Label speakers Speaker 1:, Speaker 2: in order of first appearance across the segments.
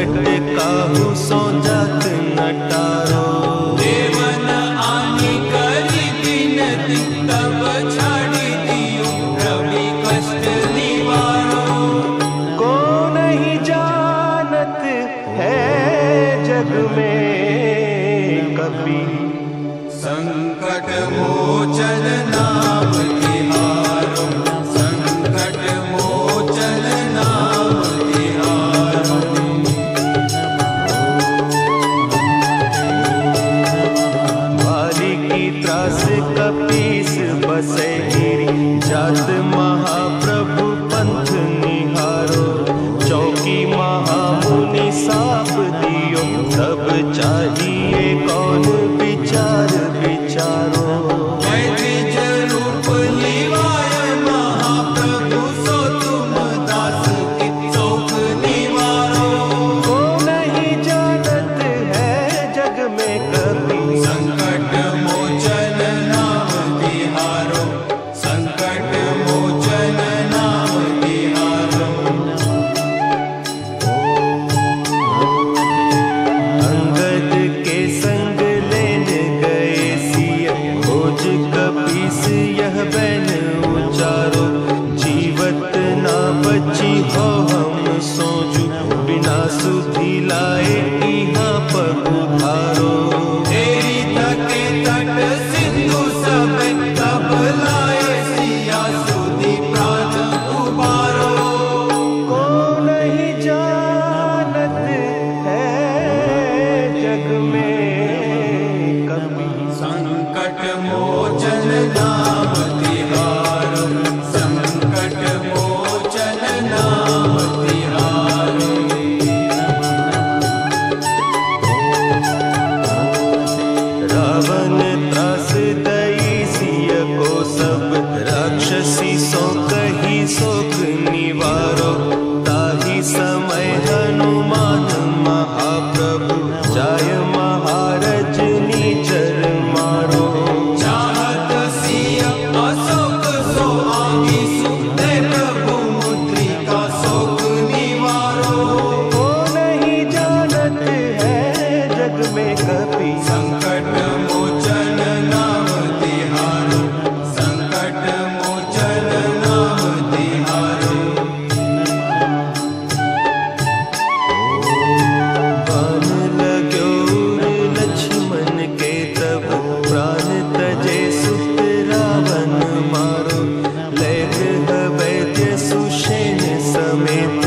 Speaker 1: संकट काहू सो जात न टारो।
Speaker 2: देवन आनी करी विनती तब छाड़ी दियो रवि कष्ट निवारो।
Speaker 1: को नहीं जानत है जग में कभी
Speaker 2: संकट मोचन नाम तिहारो। संकट मोचन नाम तिहारो।
Speaker 1: भारी की त्रास कपीस बसे गिरी जात महाप्रभु पंथ निहारो। चौकी महामुनि साप दियो तब चाहिए कौन विचार विचारो।
Speaker 2: वैद्य रूप लिवाय महाप्रभु सो तुम दास की शोक निवारो।
Speaker 1: को नहीं जानत है जग में कभी
Speaker 2: संकट मोचन नाम तिहारो। संकट मोचन नाम तिहारो।
Speaker 1: अंगद के संग लेन गए सिया खोज कपीस यह बैन उचारो। जीवत ना बची हो हम सोचू बिना सुधि लाए यहाँ पगुधारो।
Speaker 2: तेरी तके तट सिंधु सब तब लाए सिया सुधि प्राण उबारो।
Speaker 1: को नहीं जानत है जग में कभी
Speaker 2: संकट मोचन नाम तिहारो। संकट मोचन नाम तिहारो।
Speaker 1: रावण त्रास दई सिय को सब राक्षसी सो कही शोक निवारो। ताही समय हनुमान महाप्रभु जाय महारज नीचर मारो।
Speaker 2: चाहत सिया अशोक सो आगी सुते प्रभु मुद्रिका शोक निवारो।
Speaker 1: को नहीं जानत है जग में कभी
Speaker 2: संकट मोचन नाम तिहारो। संकट मोचन नाम तिहारो।
Speaker 1: बाण लाग्यो लक्ष्मण के तब प्राण तजे सुत रावण मारो। लैग वैद्य सुषेण समेत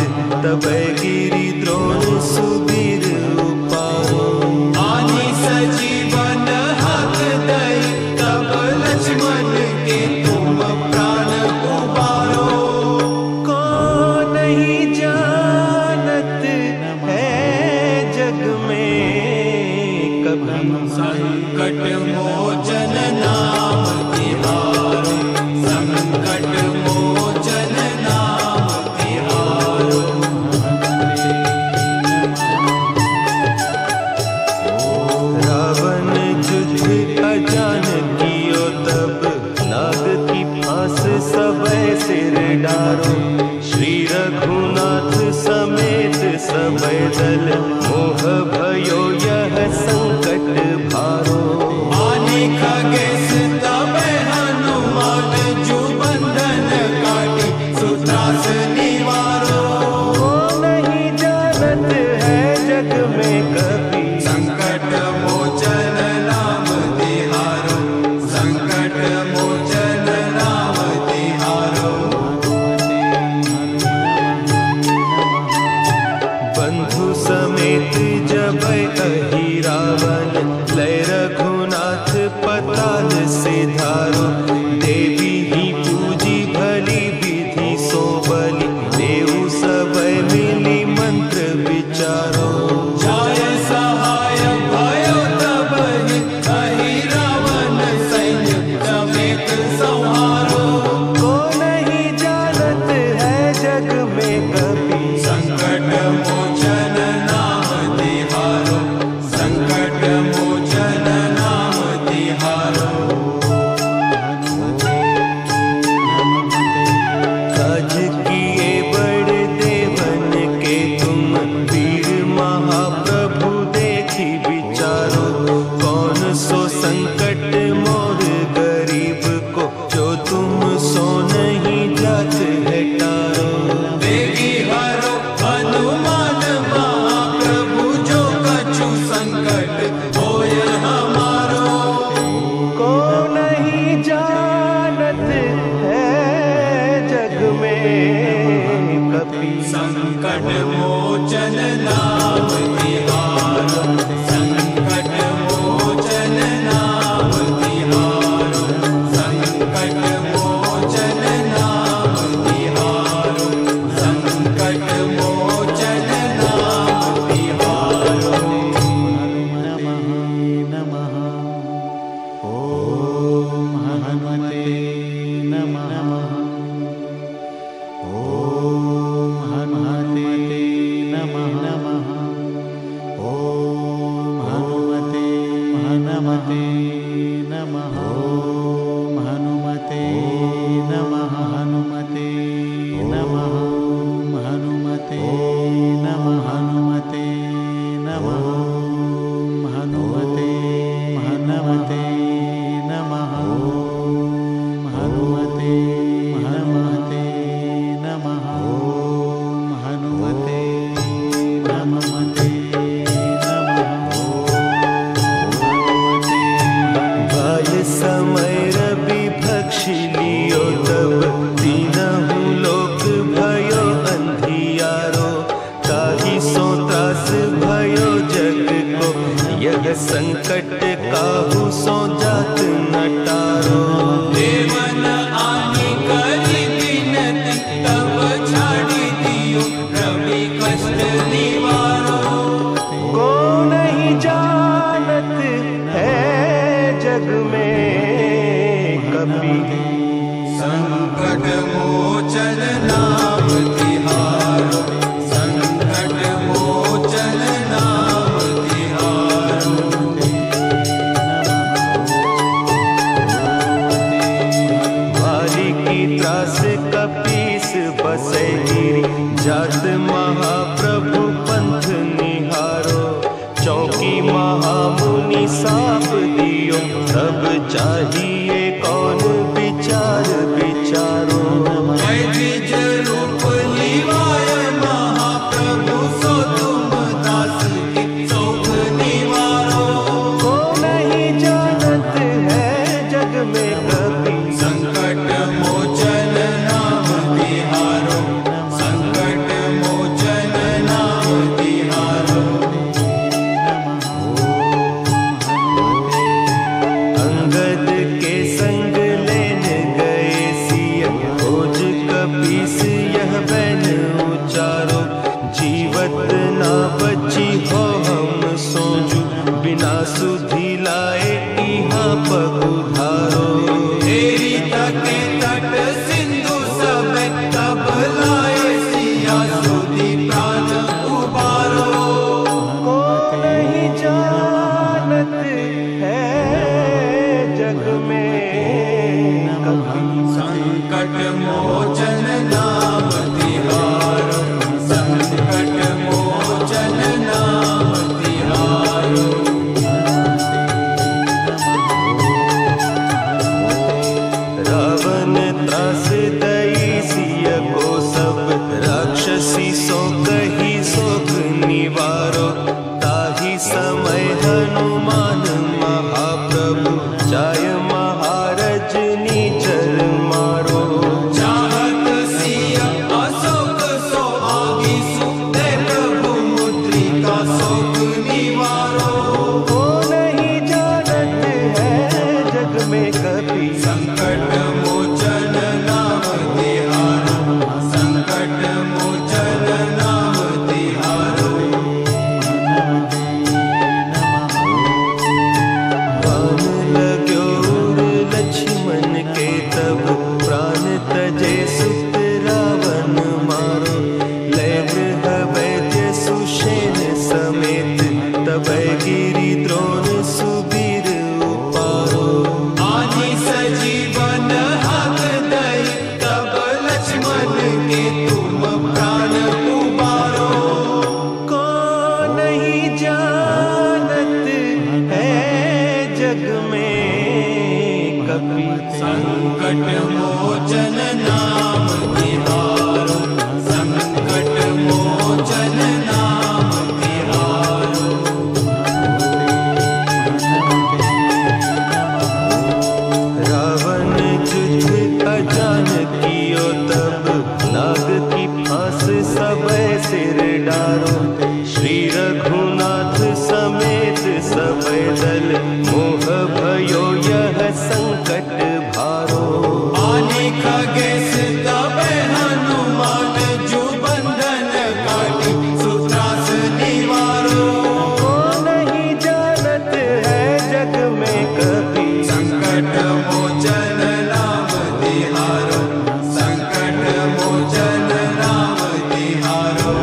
Speaker 1: तब गिरि द्रोण सुबीर उपारो।
Speaker 2: आनी सजीवन हाथ दई तब लक्ष्मण के तुम प्राण उबारो।
Speaker 1: को नहीं जानत है जग में कभी
Speaker 2: संकट मोचन नाम तिहारो। संकट मोचन नाम तिहारो।
Speaker 1: रावण युद्ध अजान कियो तब नाग की फांस सबे सिर डारो। श्री रघुनाथ समेत सबे दल मोह भयो यह संकट भारो।
Speaker 2: आनी खगेश तबे हनुमान जू बंधन काटी सुत्रास निवारो।
Speaker 1: को नहीं जानत है जग में कभी
Speaker 2: संकट मोचन नाम तिहारो। संकट मोचन नाम तिहारो।
Speaker 1: बंधु समेत
Speaker 2: संकट मोचन नाम तिहारो, संकट मोचन नाम तिहारो, संकट मोचन नाम तिहारो, संकट मोचन नाम तिहारो।
Speaker 1: नमः ओम हनुमते नमः। ओम हनुमते नमः। ओम हनुमते हनुमते नमः। ओम हनुमते नमः। हनुमते नमः। ओम हनुमते नमः। हनुमते नमः। ओम हनुमते हनुमते नमः। ओम हनुमते हनुमते नमः। ओम हनुमते हनुमते नमः।
Speaker 3: बाल समय रवि भक्षी लियो तब तीनहु लोक भयो अंधियारो, ताहि सो त्रास भयो जग को, यह संकट काहू सो जात न टारो।
Speaker 2: देवन आनी करी विनती, तब छाड़ी दियो रवि कष्ट निवारो।
Speaker 3: को नहीं जानत है जग में कपि,
Speaker 2: संकट मोचन नाम तिहारो, संकट मोचन नाम तिहारो।
Speaker 3: वाली की त्रास कपीस बसे गिरी, जात महाप्रभु पंथ निहारो। चौकी महामुनि साप दियो, तब चाहिए कौन विचार विचारो।
Speaker 2: जय निज रूप लिवाय महाप्रभु, सो तुम दास की शोक निवारो।
Speaker 3: को नहीं जानत है जग में कभी,
Speaker 2: संकट मोचन नाम तिहारो, संकट मोचन नाम तिहारो।
Speaker 3: अंगद के संग लेन गए सिय, खोज कपीस यह बैन उचारो। जीवत ना बची हो हम सोजू, बिना सुधि लाए इहाँ पगुधारो।
Speaker 2: तेरी तके तट सिंधु सब, तब लाए सिया सुधि प्राण उबारो।
Speaker 3: को नहीं जानत है जग में कभी,
Speaker 2: संकट मोचन नाम
Speaker 1: डारो। श्री रघुनाथ समेत सब दल मोह भयो यह संकट भारो।
Speaker 2: आने खगेश तबे हनुमान जो बंधन काटी सुत्रास निवारो।
Speaker 1: को नहीं जानत है जग में कभी
Speaker 2: संकट मोचन राम तिहारो। संकट मोचन राम तिहारो।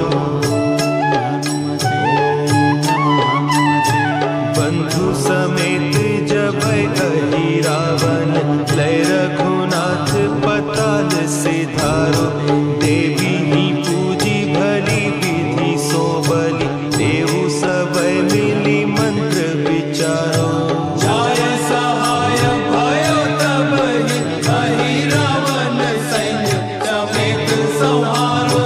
Speaker 1: बंधु समेत जब अहि रावण लय रघुनाथ पताल सिधारो। देवी ही पूजी भली विधि सो बलि देहु सब मिली मंत्र विचारो।
Speaker 2: जय सहाय भयो तब अहि रावण सैन्य समेत संहारो।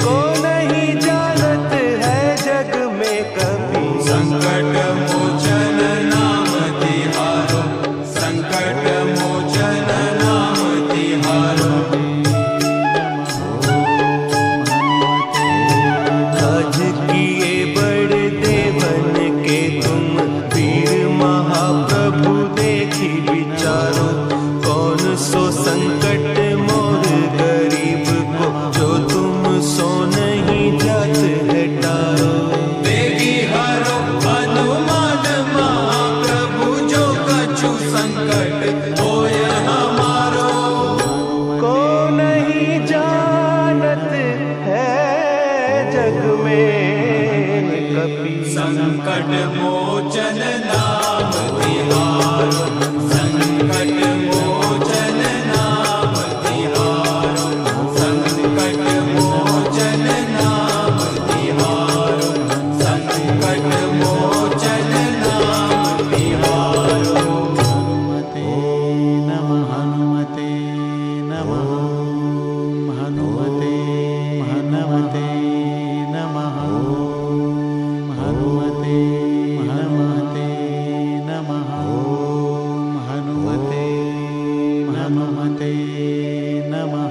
Speaker 1: को नहीं जानत है जग में कभी
Speaker 2: संकट मोचन नाम तिहारो। संकट मोचन नाम तिहारो।
Speaker 1: काज किए बड़ देवन के तुम वीर महाप्रभु देखी विचारो। कौन सो संकट मोर गरीब को जो तुम सो नहीं जात है टारो।
Speaker 2: देगी हरो हनुमान महाप्रभु जो कछु संकट होय हमारो।
Speaker 1: को नहीं जानत है जग में कभी
Speaker 2: संकट मोचन नाम तिहारो। संकट मोचन नाम तिहारो। संकट मोचन नाम तिहारो। संकट मोचन नाम तिहारो।
Speaker 4: हनुमते नमः हनुमते नमः हनुमते हनुमते नमः हनुमते हनुमते नमः हनुमते हनुमते नमः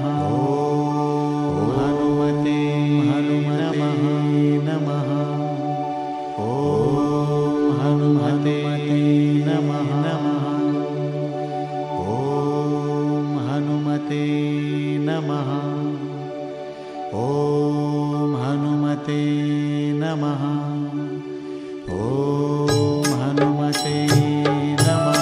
Speaker 4: हनुमते हनुमते नमः ओम हनुमते नमः ओम हनुमते नमः ओम हनुमते नमः ओम हनुमते नमः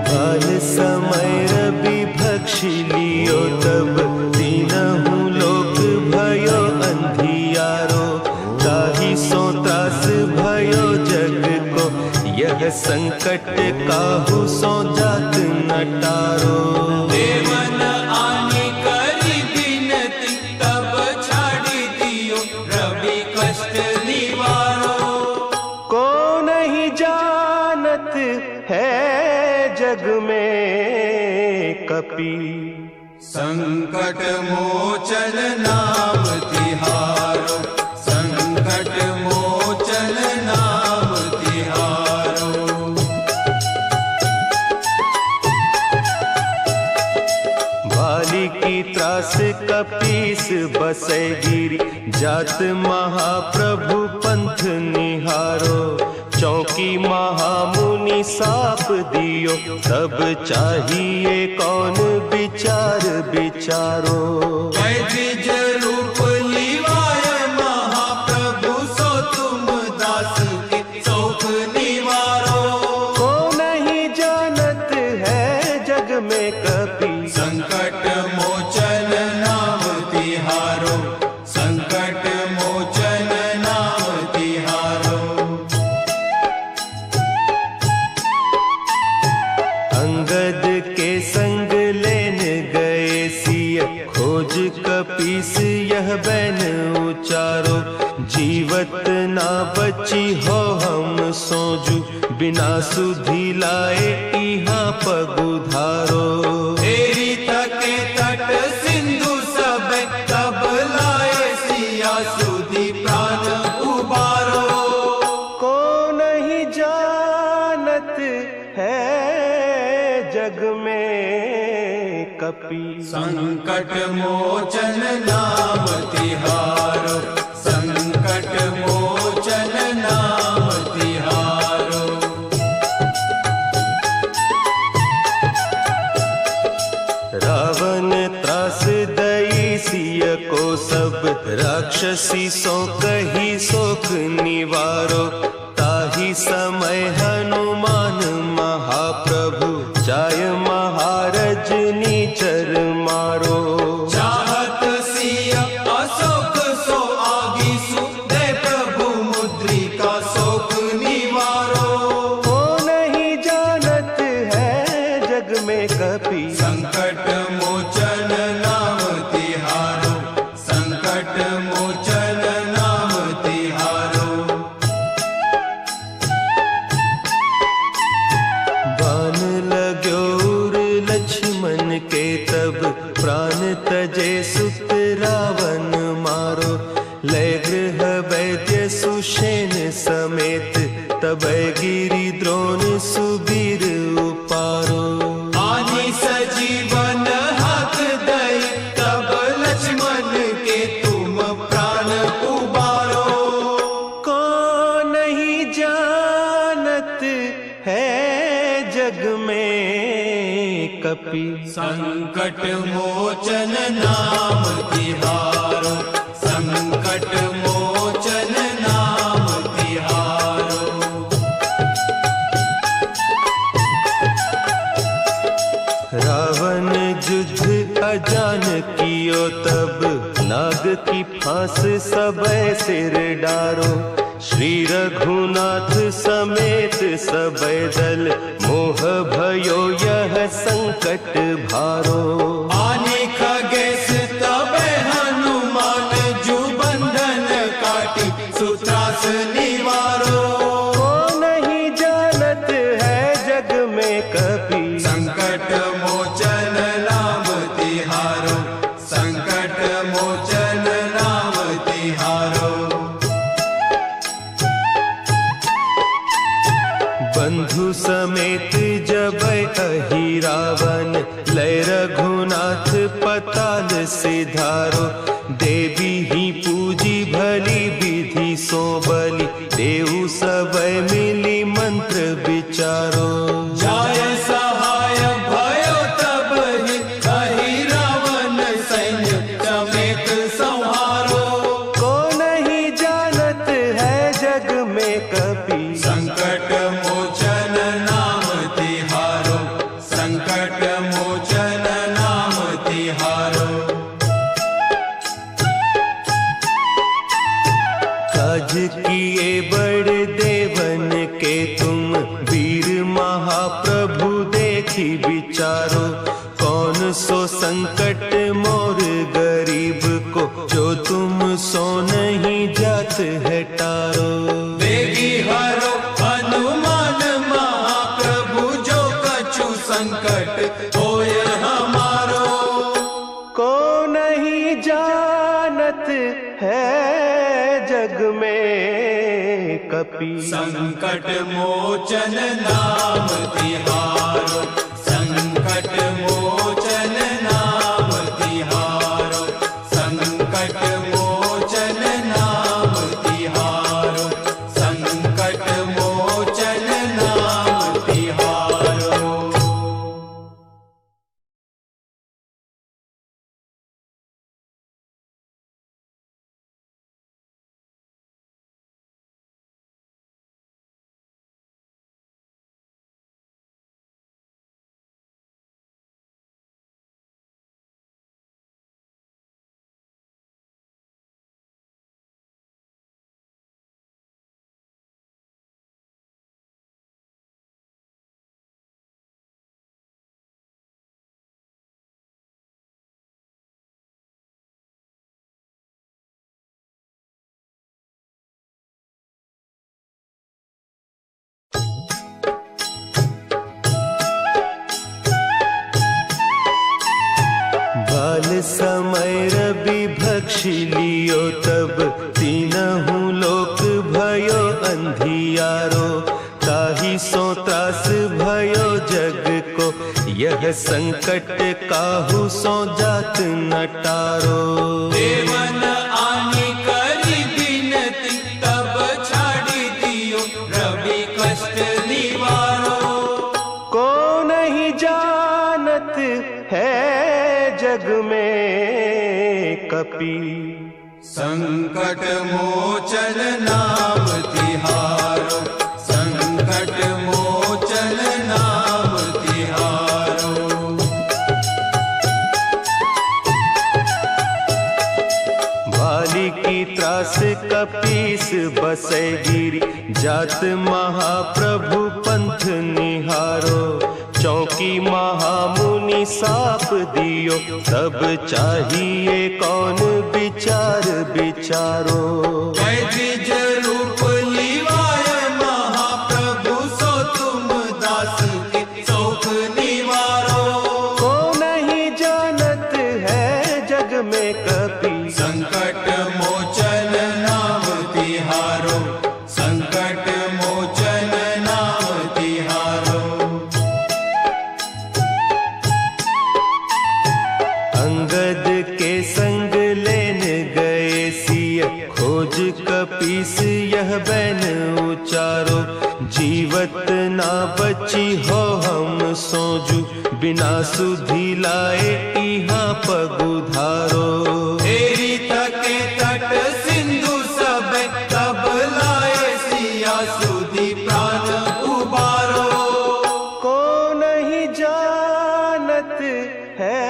Speaker 1: काल समय रवि भक्षी लियो तब तीनहु लोक भयो अंधियारो। ताहि सो त्रास भयो जग को यह संकट काहू सो जात न टारो।
Speaker 2: देवन आने करी बिनती तब छाड़ी दियो रवि कष्ट निवारो।
Speaker 1: को नहीं जानत है जग में कपि
Speaker 2: संकट मोचन नाम तिहारो। संकट मोचन नाम तिहारो।
Speaker 1: बाली की त्रास कपीस बसै गिरी जात महाप्रभु पंथ निहारो। चौकी महामुनि साप दियो तब चाहिए कौन विचार विचारो।
Speaker 2: द्विज रूप लिवाय महाप्रभु सो तुम दास के शोक निवारो।
Speaker 1: को नहीं जानत है जग में कभी
Speaker 2: संकट मोचन नाम तिहारो। संकट मोचन नाम तिहारो।
Speaker 1: अंगद के संग लेन गए सिय खोज कपीस यह बैन उचारो। जीवत ना बची हो हम सोजू बिना सुधि लाए इहाँ पगुधारो।
Speaker 2: तेरी तके तट सिंधु सब तब लाए सिया सुधि प्राण उबारो।
Speaker 1: को नहीं जानत है जग में
Speaker 3: कपि।
Speaker 2: संकट मोचन नाम तिहारो, संकट मोचन नाम तिहारो।
Speaker 3: रावण त्रास दई सिय को सब, राक्षसी सो कही शोक निवारो। ताहि समय हनुमान महाप्रभु, जाय महारज नीचर मारो।
Speaker 2: चाहत सिय अशोक सो आगीसु, दे प्रभु मुद्रिका शोक निवारो।
Speaker 3: को नहीं जानत है जग में कपि,
Speaker 2: संकट मोचन नाम तिहारो, संकट मोचन नाम तिहारो।
Speaker 3: बान लाग्योर लक्ष्मण के तब, प्राण तजे सुत रावण मारो। लय गृह वैद्य सुषेण समेत, तबै गिरि द्रोण सुबीर उपारो।
Speaker 2: आनि सजीवन हाथ दई, तब लक्ष्मण के तुम प्राण उबारो।
Speaker 3: को नहीं जानत है जग में कपि,
Speaker 2: संकट मोचन नाम तिहारो, संकट मोचन नाम तिहारो।
Speaker 3: रावण युद्ध अजान कियो तब, नाग की फांस सबे सिर डारो। श्री रघुनाथ समेत सबे दल, मोह भयो यह संकट भारो।
Speaker 2: आने खगेश तबे हनुमान, जु बंधन काटी सुत्रास निवारो।
Speaker 3: को नहीं जानत है जग में कपि,
Speaker 2: संकट मोचन नाम तिहारो, संकट मोचन नाम तिहारो।
Speaker 3: बंधु समेत जब अहि रावण, लय रघुनाथ पताल सिधारो। देवी ही पूजी भली विधि सो बलि, देहु सब मिली मंत्र विचारो।
Speaker 2: जाय सहाय भयो तब ही, कही रावण सैन्य समेत संहारो।
Speaker 3: को नहीं जानत है जग में कपि,
Speaker 2: संकट मोचन नाम तिहारो, संकट मोचन नाम तिहारो।
Speaker 3: काज किए बड़ देवन के तुम, वीर महाप्रभु देखी विचारो। कौन सो संकट मोर गरीब को, जो तुम सो नहीं जात है टारो।
Speaker 2: देगी हरो हनुमान महाप्रभु, जो कछु संकट होय हमारो।
Speaker 3: को नहीं जानत है जग में कपि,
Speaker 2: संकट मोचन नाम तिहारो, संकट मोचन नाम तिहारो, संकट मोचन नाम तिहारो, संकट मोचन नाम तिहारो।
Speaker 3: समय रवि भक्षी लियो तब, तीनहु लोक भयो अंधियारो। ताहि सो त्रास भयो जग को, यह संकट काहू सो जात न टारो।
Speaker 2: देवन आनी करी बिनती तब छाड़ी दियो रवि कष्ट निवारो।
Speaker 3: को नहीं जानत है जग में कपि
Speaker 2: संकट मोचन नाम तिहारो। संकट मोचन नाम तिहारो।
Speaker 3: भाली की त्रास कपीस बसे गिरी जात महाप्रभु पंथ निहारो। चौकी महामुनि साप दियो तब चाहिए कौन विचार विचारो।
Speaker 2: द्विज रूप लिवाय महाप्रभु सो तुम दास के शोक निवारो।
Speaker 3: को नहीं जानत है जग में कपि
Speaker 2: संकट मोचन नाम तिहारो। संकट मोचन नाम तिहारो।
Speaker 3: अंगद के संग लेन गए सिय खोज कपीस यह बैन उचारो। जीवत ना बची हो हम सोजू बिना सुधि लाए इहाँ पगुधारो।
Speaker 2: तेरी थके तट सिंधु सब तब लाए सिया सुधि प्राण उबारो।
Speaker 3: को नहीं जानत है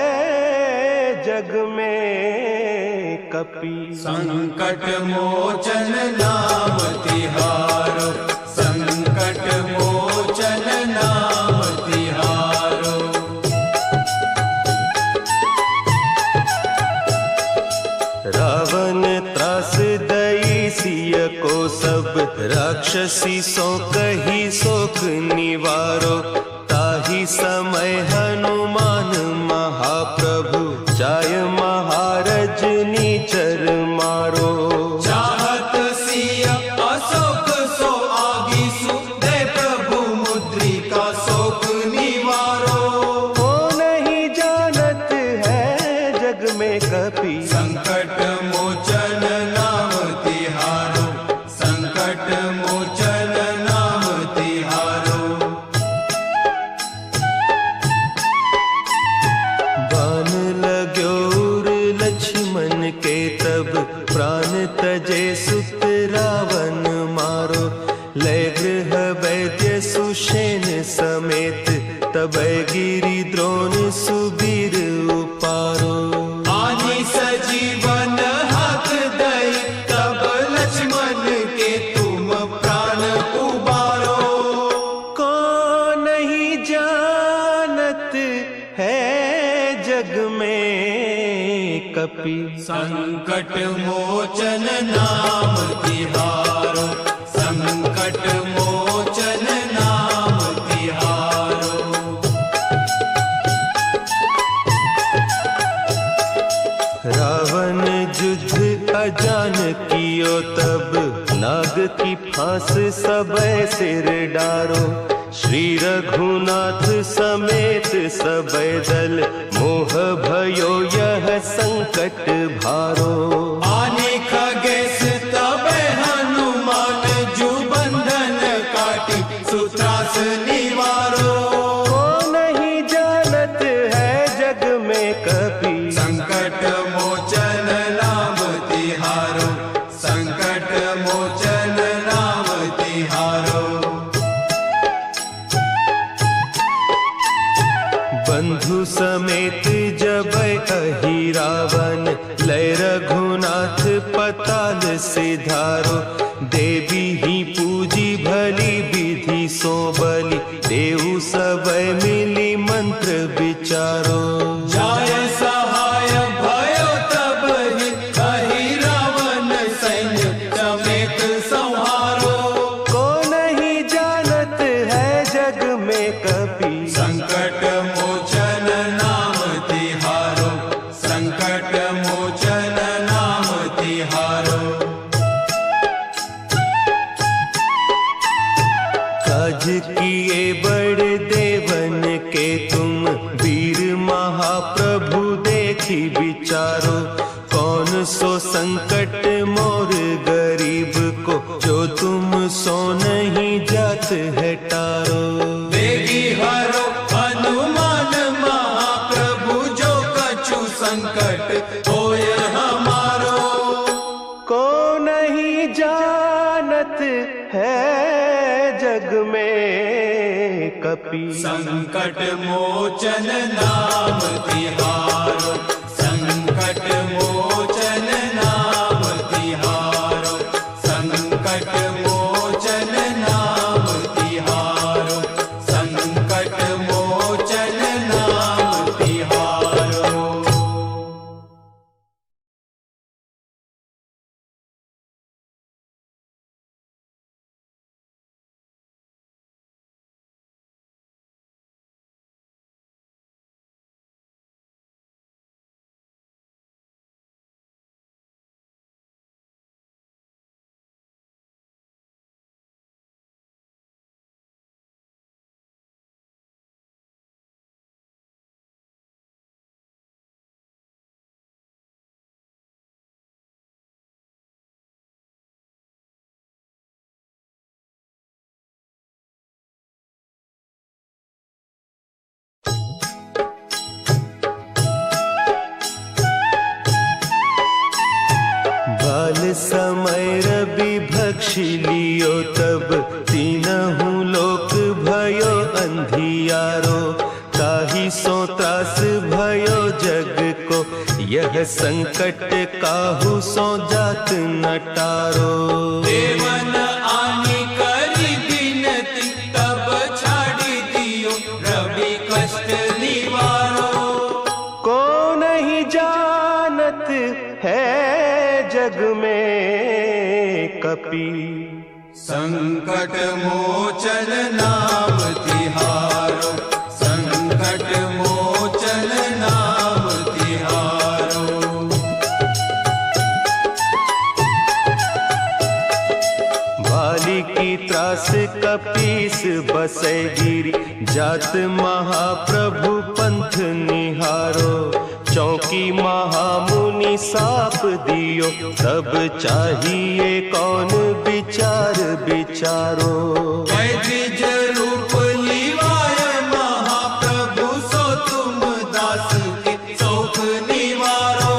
Speaker 3: जग में कपि
Speaker 2: संकट मोचन नाम तिहारो। संकट मोचन नाम तिहारो।
Speaker 3: रावण त्रास दई सिय को सब राक्षसी सो कही शोक निवारो। ताही समय हनुमान महाप्रभु जाय महारज नीचर मारो।
Speaker 2: चाहत सिया अशोक सो आगीसु दे प्रभु मुद्रिका शोक निवारो।
Speaker 3: को नहीं जानत है जग में कपि
Speaker 2: संकट मोचन नाम तिहारो। संकट मोचन नाम तिहारो।
Speaker 3: बान लाग्यो उर लक्ष्मण के तब प्राण तजे सुत रावण मारो। लय गृह वैद्य सुषेण समेत तब गिरि द्रोण सुबीर उपारो।
Speaker 2: आनी सजीवन हाथ दई तब लक्ष्मण के तुम प्राण उबारो।
Speaker 3: को नहीं जानत है जग में कपि
Speaker 2: संकट मोचन नाम तिहारो। संकट मोचन नाम तिहारो।
Speaker 3: रावण युद्ध अजान कियो तब नाग की फांस सबे सिर डारो। श्री रघुनाथ समेत सबे दल मोह भयो यह संकट भारो।
Speaker 2: आने खगेश तबे हनुमान जू बंधन काटी सुत्रास निवारो।
Speaker 3: को नहीं जानत है जग में कपि
Speaker 2: संकट मोचन नाम तिहारो। संकट मोचन नाम तिहारो।
Speaker 3: बंधु समेत जब अहि रावण लय रघुनाथ पताल सिधारो। देवी ही पूजी भली विधि सो बलि देहु सब मिली मंत्र विचारो।
Speaker 2: जाय सहाय भयो तब ही कही रावण सैन्य समेत संहारो।
Speaker 3: को नहीं जानत है जग में कपि
Speaker 2: संकट मोचन नाम तिहारो। संकट मोचन नाम तिहारो।
Speaker 3: काज किए बड़ देवन के तुम थी विचारो, कौन सो संकट मोर गरीब को, जो तुम सो नहीं जात है टारो।
Speaker 2: देगी हरो हनुमान महाप्रभु, जो कछु संकट होय हमारो।
Speaker 3: को नहीं जानत है जग में कपि,
Speaker 2: संकट मोचन नाम तिहारो, संकट मोचन नाम तिहारो, संकट मोचन नाम तिहारो, संकट मोचन नाम तिहारो।
Speaker 3: बाल समय रवि भक्षि लियो, तब तीनहु लोक भयो अंधियारो। ताहि सो त्रास भयो जग को, यह संकट काहू सो जात न टारो।
Speaker 2: देवन आनी करी बिनती, तब छाड़ी दियो रवि कष्ट निवारो।
Speaker 3: को नहीं जानत है जग में कपि,
Speaker 2: संकट मोचन नाम तिहारो, संकट मोचन नाम तिहारो।
Speaker 3: बाली की त्रास कपीस बसे गिरी, जात महाप्रभु पंथ निहारो। चौकी महामुनि साप दियो, तब चाहिए कौन विचार विचारो।
Speaker 2: द्विज रूप लिवाय महाप्रभु, सो तुम दास के शोक निवारो।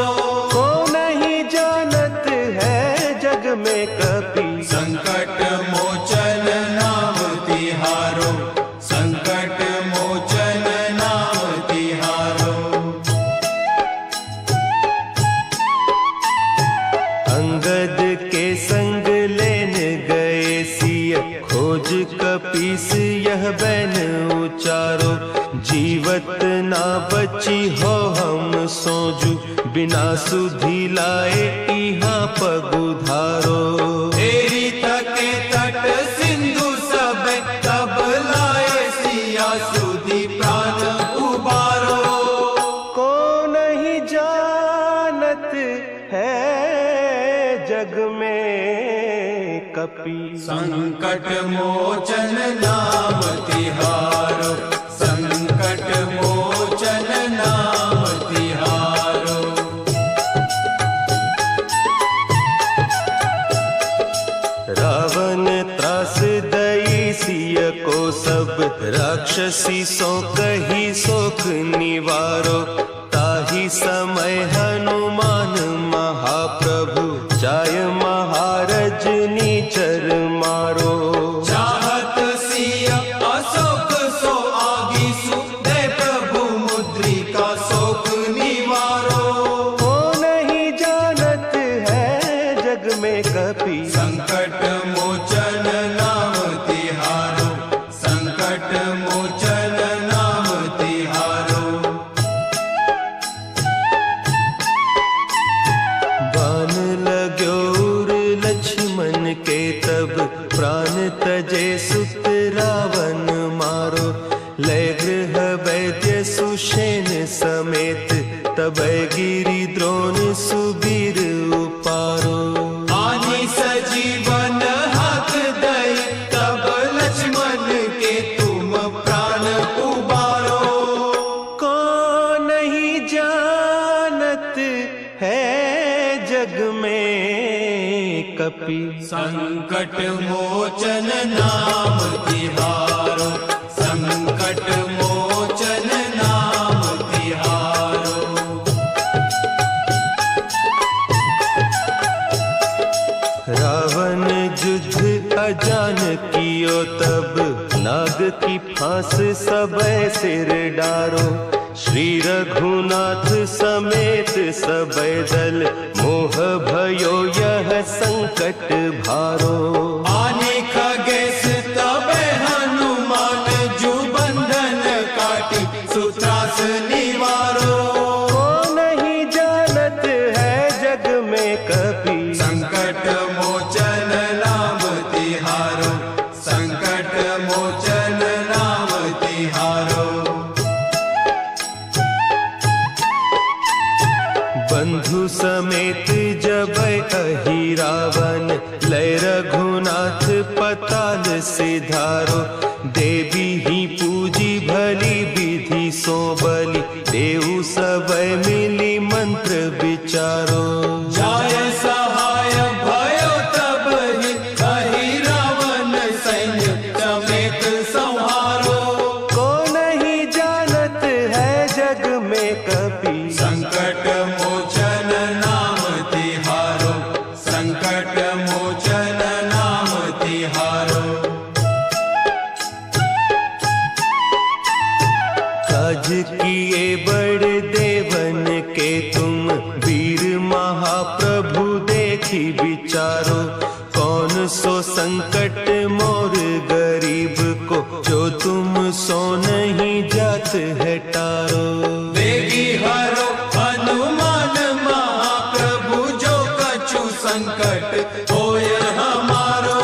Speaker 3: को नहीं जानत है जग में कपि,
Speaker 2: संकट मोचन नाम तिहारो, संकट मोचन नाम तिहारो।
Speaker 3: अंगद के संग लेन गए सिय, खोज कपीस यह बैन उचारो। जीवत ना बची हो हम सोजू, बिना सुधि लाए इहाँ पगुधारो।
Speaker 2: तेरी तके तट सिंधु सब, तब लाए सिया सुधि प्राण उबारो।
Speaker 3: को नहीं जानत है जग में कपि,
Speaker 2: संकट मोचन नाम तिहारो, संकट मोचन नाम तिहारो।
Speaker 3: रावण त्रास दई सिय को, सब राक्षसी सो कही सोख निवारो। ताहि समय हनुमान महाप्रभु, जाय महारज नीचर मारो।
Speaker 2: चाहत सिया अशोक सो आगीसु, दे प्रभु मुद्रिका शोक निवारो।
Speaker 3: को नहीं जानत है जग में कपि,
Speaker 2: संकट मोचन नाम तिहारो, संकट मोचन नाम तिहारो।
Speaker 3: बान लाग्यो उर लक्ष्मण के, तब प्राण तजे सुत रावण मारो। लय गृह वैद्य सुषेण समेत, तब गिरि द्रोण सुबीर उपारो।
Speaker 2: आनी सजीवन हाथ दई, तब लक्ष्मण के तुम प्राण उबारो।
Speaker 3: को नहीं जान जग में कपि।
Speaker 2: संकट मोचन नाम तिहारो, संकट मोचन नाम तिहारो।
Speaker 3: रावण युद्ध अजान कियो तब, नाग की फांस सबे सिर डारो। श्री रघुनाथ समेत सबे दल, मोह भयो यह संकट भारो।
Speaker 2: आने खगेश तबे हनुमान, जु बंधन काटी सुत्रास निवारो।
Speaker 3: को नहीं जानत है जग में कपि,
Speaker 2: संकट मोचन नाम तिहारो, संकट मोचन नाम तिहारो।
Speaker 3: बंधु समेत जब अहि रावण, लय रघुनाथ पताल सिधारो। देवी ही पूजी भली विधि सो बलि, देव सब मिली मंत्र विचारो।
Speaker 2: जाय सहाय भयो तब ही, अहि रावण सैन्य समेत संहारो।
Speaker 3: को नहीं जानत है जग में कपि,
Speaker 2: संकट मोचन नाम तिहारो, संकट मोचन नाम तिहारो।
Speaker 3: काज किए बड़ देवन के तुम, वीर महाप्रभु देखी विचारो। कौन सो संकट मोर गरीब को, जो तुम सो नहीं जात है टारो।
Speaker 2: बेगी हरो हनुमान महाप्रभु, जो कछु संकट होय हमारो।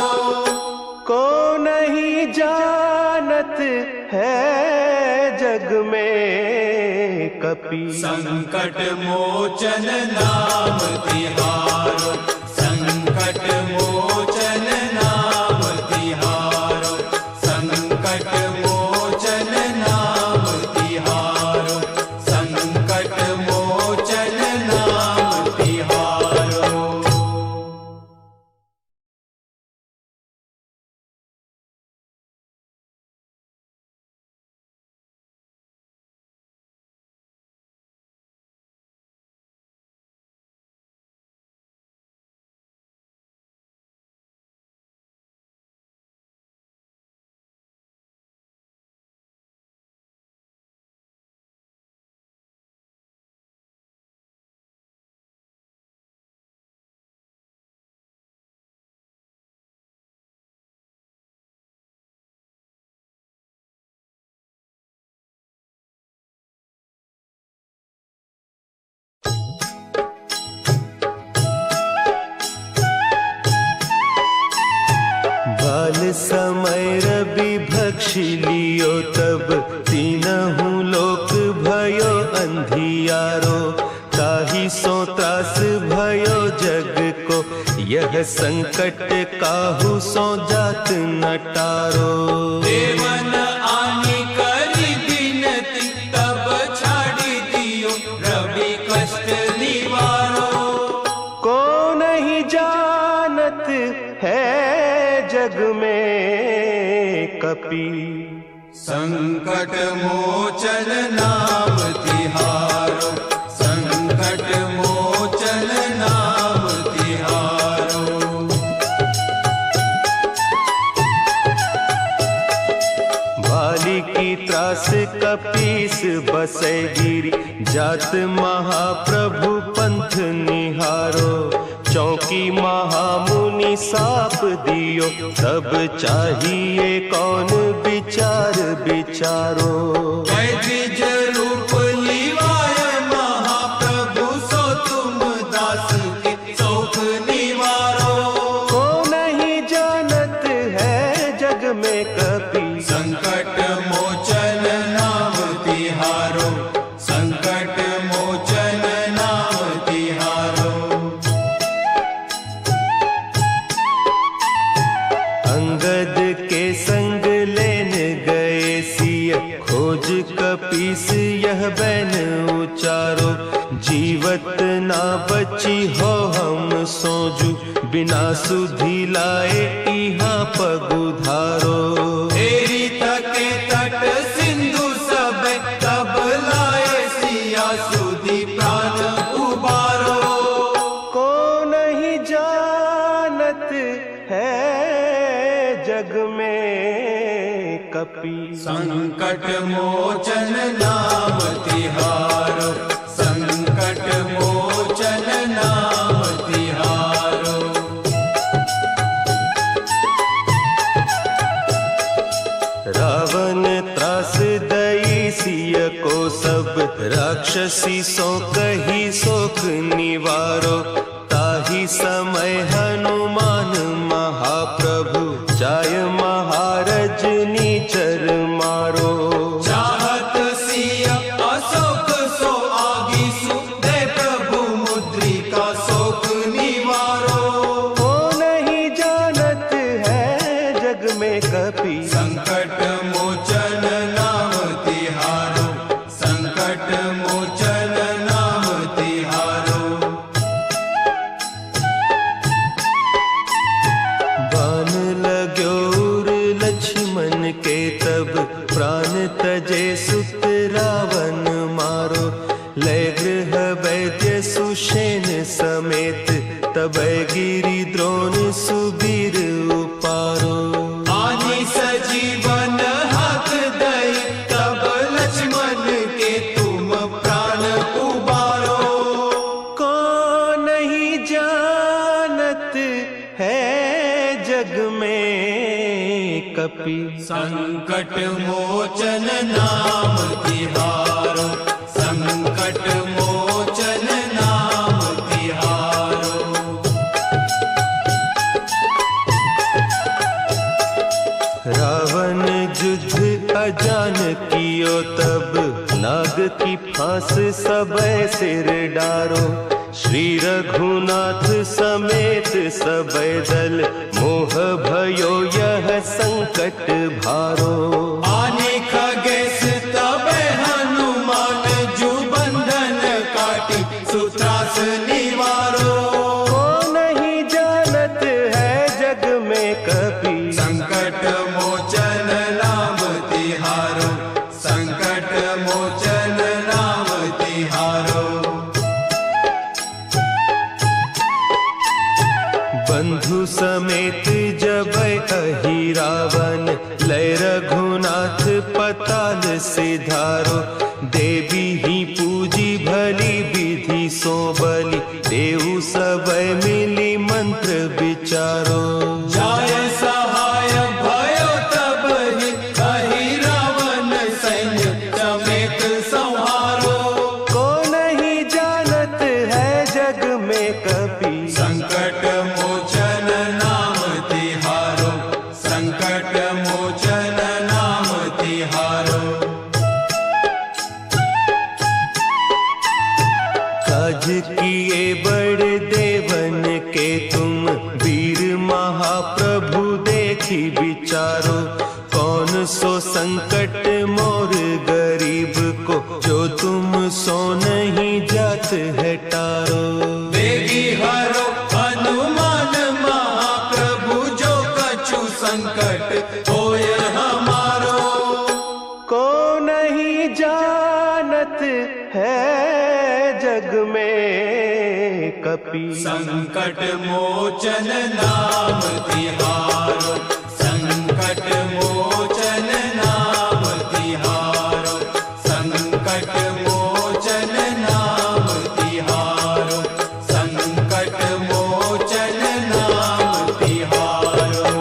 Speaker 3: को नहीं जानत है जग में कपि,
Speaker 2: संकट मोचन नाम तिहारो, संकट मोचन नाम तिहारो, संकट मोचन नाम तिहारो, संकट मोचन नाम तिहारो।
Speaker 3: बाल समय रवि भक्ष लियो तब, तीनहु लोक भयो अंधियारो। ताहि सो त्रास भयो जग को, यह संकट काहू सो जात न टारो।
Speaker 2: देवन आनी करी बिनती, तब छाड़ी दियो रवि कष्ट निवारो।
Speaker 3: को नहीं जानत है जग में कपि,
Speaker 2: संकट मोचन नाम तिहारो, संकट मोचन नाम तिहारो।
Speaker 3: बाली की त्रास कपीस बसे गिरी, जात महाप्रभु पंथ निहारो। चौकी महामुनि साप दियो, तब चाहिए कौन विचार विचारो।
Speaker 2: द्विज रूप लिवाय महाप्रभु, सो तुम दास के शोक निवारो।
Speaker 3: को नहीं जानत है जग में कपि,
Speaker 2: संकट मोचन नाम तिहारो, संकट मोचन नाम तिहारो।
Speaker 3: अंगद के संग लेन गए सिय, खोज कपीस यह बैन उचारो। जीवत ना बची हो हम सोजू, बिना सुधी लाए इहाँ पगुधारो।
Speaker 2: तेरी तके तट सिंधु सब तब लाए सिया सुधी प्राण उबारो।
Speaker 1: को नहीं जानत है जग में कपि,
Speaker 2: संकट मोचन नाम तिहारो, संकट मोचन नाम तिहारो।
Speaker 3: रावण त्रास दई सिय को सब, राक्षसी सो कही सोख निवारो। ताही समय हनुमान महाप्रभु, जाय महारज नीचर मारो।
Speaker 2: चाहत सिया अशोक सो आगीसु, दे प्रभु मुद्रिका शोक निवारो।
Speaker 1: को नहीं जानत है जग में कपि,
Speaker 2: संकट मोचन नाम तिहारो, संकट मोचन नाम तिहारो।
Speaker 3: बान लाग्यो उर लक्ष्मण के तब, प्राण तजे सुत रावण मारो। लय गृह वैद्य सुषेण समेत, तबै गिरि द्रोण सुबीर उपारो।
Speaker 2: आनी सजीवन हाथ दई, तब लक्ष्मण के तुम प्राण उबारो।
Speaker 1: को नहीं जानत है जग में कपि,
Speaker 2: संकट मोचन नाम तिहारो, संकट मोचन नाम तिहारो।
Speaker 3: रावण युद्ध अजान कियो तब, नाग की फांस सबै सिर डारो। श्री रघुनाथ समेत सबै दल, मोह भयो यह संकट भारो।
Speaker 2: आने खगेश तब हनुमान, जु बंधन काटी सुत्रास निवारो।
Speaker 1: को नहीं जानत है जग में कपि,
Speaker 2: संकट मोचन नाम तिहारो, संकट मोचन नाम तिहारो।
Speaker 3: बंधु समेत जबै अहि रावण, लय रघुनाथ पताल सिधारो। देवी ही पूजी भली विधि सो बलि, देहु सबै मिली मंत्र विचारो।
Speaker 2: जाय सहाय भयो तब ही, अहि रावण सैन्य समेत संहारो।
Speaker 1: को नहीं जानत है जग में कपि,
Speaker 2: संकट मोचन नाम तिहारो, संकट मोचन नाम तिहारो।
Speaker 3: काज किए बड़ देवन के तुम, वीर महाप्रभु देखी विचारो। कौन सो संकट मोर गरीब को, जो तुम सो नहीं जात है टारो।
Speaker 2: बेगी हरो हनुमान महाप्रभु, जो कछु संकट होय हमारो।
Speaker 1: को नहीं जानत है जग में कपि,
Speaker 2: संकट मोचन नाम तिहारो, संकट मोचन नाम तिहारो, संकट मोचन नाम तिहारो, संकट मोचन नाम तिहारो।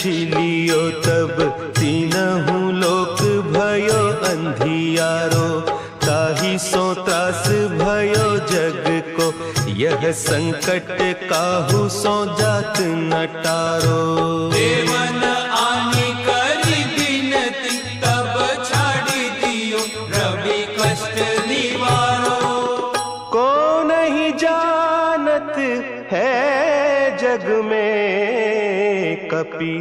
Speaker 3: लक्ष्य लियो तब तीनहु लोक भयो अंधियारो। ताहि सो त्रास भयो जग को यह संकट काहू सो जात न टारो।
Speaker 2: देवन आनी करी बिनती तब छाड़ी दियो रवि कष्ट निवारो।
Speaker 1: को नहीं जानत है जग में कपि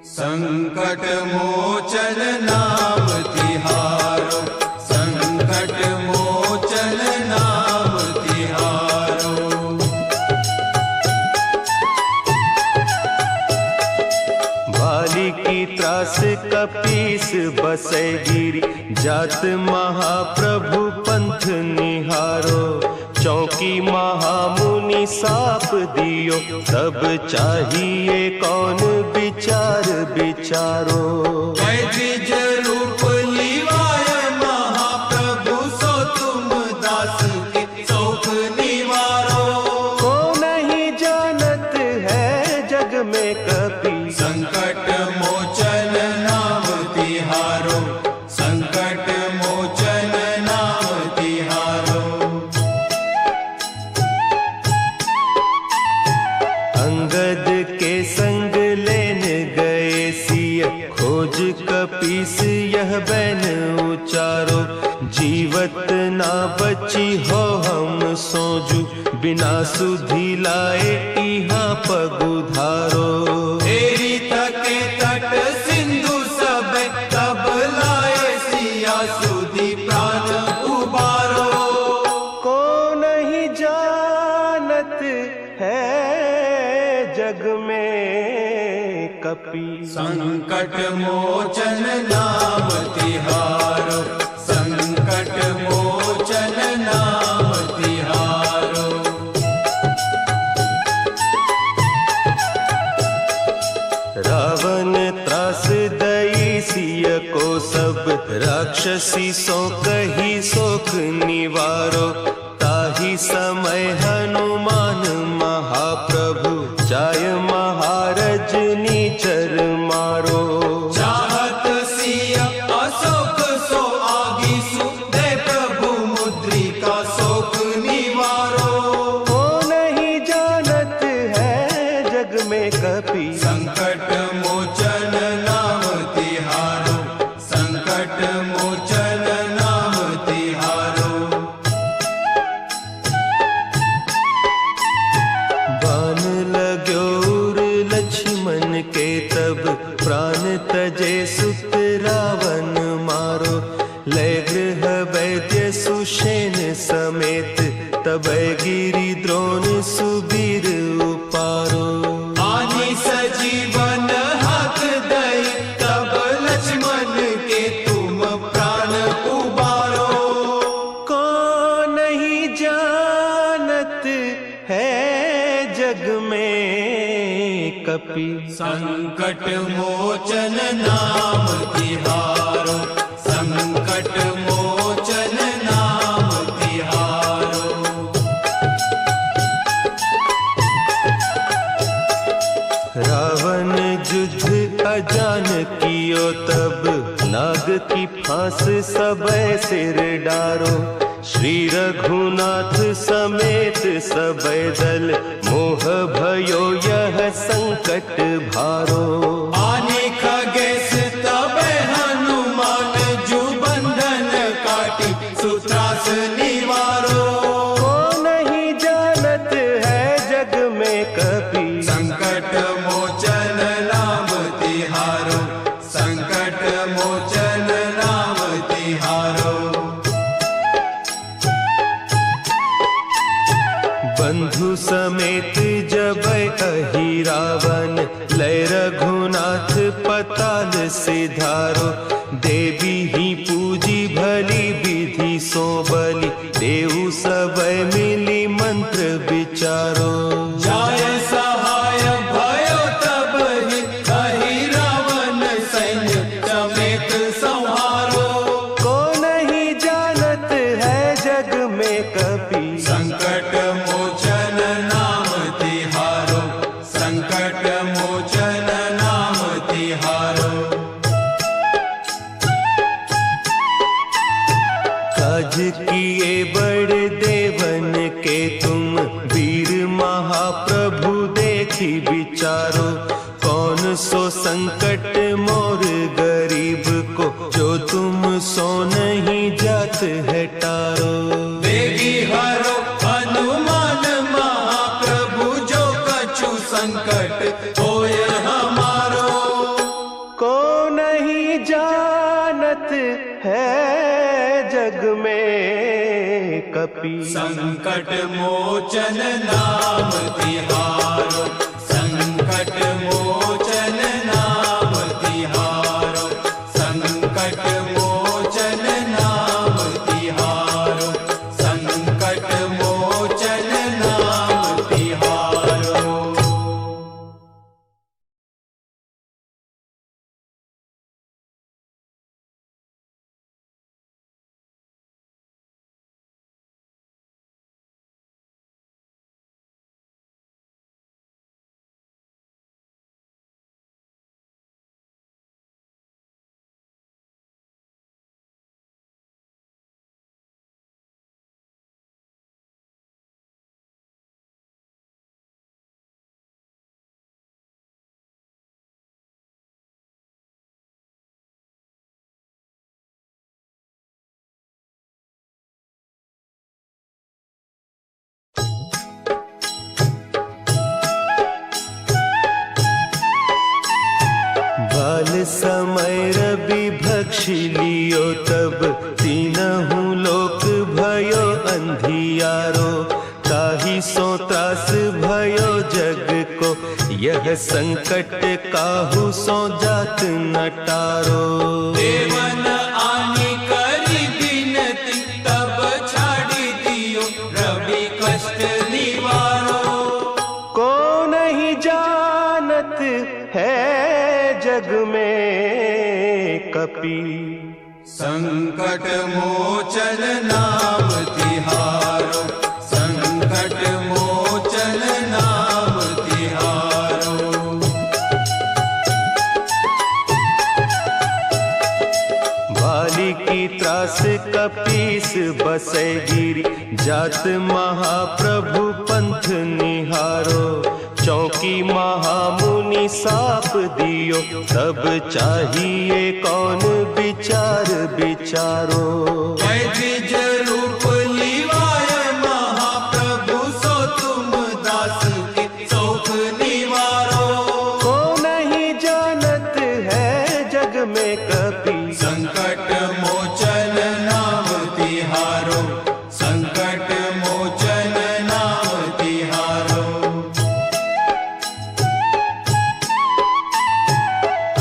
Speaker 2: संकट मोचन नाम तिहारो। संकट मोचन नाम तिहारो।
Speaker 3: बाली की त्रास कपीस बसै गिरी जात महाप्रभु पंथ निहारो। चौकी महामुनि साप दियो तब चाहिए कौन विचार विचारो।
Speaker 2: द्विज रूप लिवाय महाप्रभु सो तुम दास के शोक निवारो।
Speaker 1: को नहीं जानत है जग में कपि
Speaker 2: संकट मोचन नाम तिहारो। संकट मोचन नाम तिहारो।
Speaker 3: अंगद के संग लेन गए सिय खोज कपीस यह बैन उचारो। जीवत ना बची हो हम सोजू बिना सुधि लाए इहाँ पगुधारो।
Speaker 2: तेरी तके तट सिंधु सब तब लाए सिया सुधि प्राण उबारो।
Speaker 1: को नहीं जानत है जग में कपि
Speaker 2: संकट मोचन नाम तिहारो। संकट मोचन नाम तिहारो।
Speaker 3: रावण त्रास दई सिय को सब राक्षसी सो कही सोख निवारो। ताहि समय हनुमान महाप्रभु जाय महारज नीचर मारो।
Speaker 2: चाहत सिया अशोक सो आगी सुदे प्रभु मुद्रिका शोक निवारो।
Speaker 1: को नहीं जानत है जग में कपि
Speaker 2: संकट मोचन नाम तिहारो। संकट मोचन नाम तिहारो।
Speaker 3: बान लाग्यो उर लक्ष्मण के तब प्राण तजे सुत रावण मारो। लय गृह वैद्य सुषेण समेत तब गिरि द्रोण सुबीर उपारो।
Speaker 2: आनी सजीवन हाथ दई तब लक्ष्मण के तुम प्राण उबारो।
Speaker 1: को नहीं जानत है जग में कपि
Speaker 2: संकट मोचन नाम तिहारो। संकट मोचन नाम तिहारो।
Speaker 3: रावण युद्ध अजान कियो तब नाग की फांस सबे सिर डारो। श्री रघुनाथ समेत सबे दल मोह भयो यह संकट भारो।
Speaker 2: आने खगेश तबे हनुमान जु बंधन काटी सुत्रास निवारो।
Speaker 1: को नहीं जानत है जग में कपि
Speaker 2: संकट मोचन नाम तिहारो। संकट मोचन नाम तिहारो।
Speaker 3: बंधु समेत जब अहि रावण लय रघुनाथ पताल सिधारो। देवी ही पूजी भली विधि सो बलि देहु सब मिली मंत्र विचारो।
Speaker 2: जाय सहाय भयो तब ही कही रावण सैन्य समेत संहारो।
Speaker 1: को नहीं जानत है जग में कपि
Speaker 2: संकट मोचन नाम तिहारो। संकट मोचन नाम
Speaker 3: राज किए बड़े देवन के तुम, वीर महाप्रभु देखी विचारो। कौन सो संकट मोर गरीब को, जो तुम सो नहीं जात है टारो।
Speaker 2: देगी हरो हनुमान महाप्रभु, जो कछु संकट होय हमारो।
Speaker 1: को नहीं जानत है जग में कपि,
Speaker 2: संकट मोचन नाम तिहारो। संकट मोचन नाम तिहारो। संकट मोचन नाम तिहारो। संकट मोचन नाम तिहारो।
Speaker 3: बाल समय रवि भक्षी लियो, तब तीनहु लोक भयो अंधियारो। ताहि सो त्रास भयो जग को, यह संकट काहू सो जात न टारो।
Speaker 2: देवन आनी करी बिनती, तब छाड़ी दियो रवि कष्ट निवारो।
Speaker 1: को नहीं जानत है जग में कपि,
Speaker 2: संकट मोचन नाम तिहारो। संकट मोचन नाम तिहारो।
Speaker 3: बाली की त्रास कपीस बसे गिरी, जात महाप्रभु पंथ निहारो। चौकी महामुनि साप दियो, तब चाहिए कौन विचार विचारो।
Speaker 2: द्विज रूप लिवाय महाप्रभु, सो तुम दास के शोक निवारो।
Speaker 1: को नहीं जानत है जग में कपि,
Speaker 2: संकट मोचन नाम तिहारो। संकट मोचन नाम तिहारो।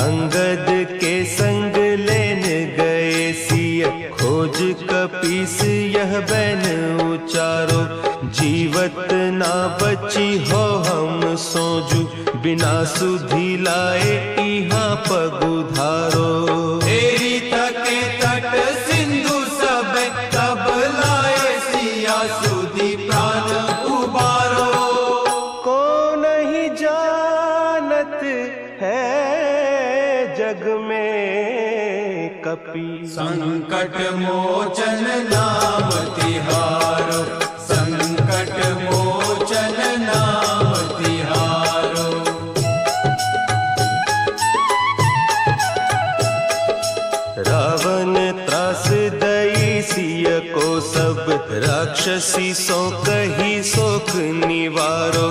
Speaker 3: अंगद के संग लेन गए सिय, खोज कपीस यह बैन उचारो। जीवत ना बची हो हम सोजू, बिना सुधि लाए इहाँ पगुधारो।
Speaker 2: तेरी थके तट सिंधु सब, तब लाए सिया सुधि प्राण उबारो।
Speaker 1: को नहीं जानत है जग में कपि,
Speaker 2: संकट मोचन नाम तिहारो। संकट मोचन नाम तिहारो।
Speaker 3: रावण त्रास दई सिय को, सब राक्षसी सो कही सोख निवारो।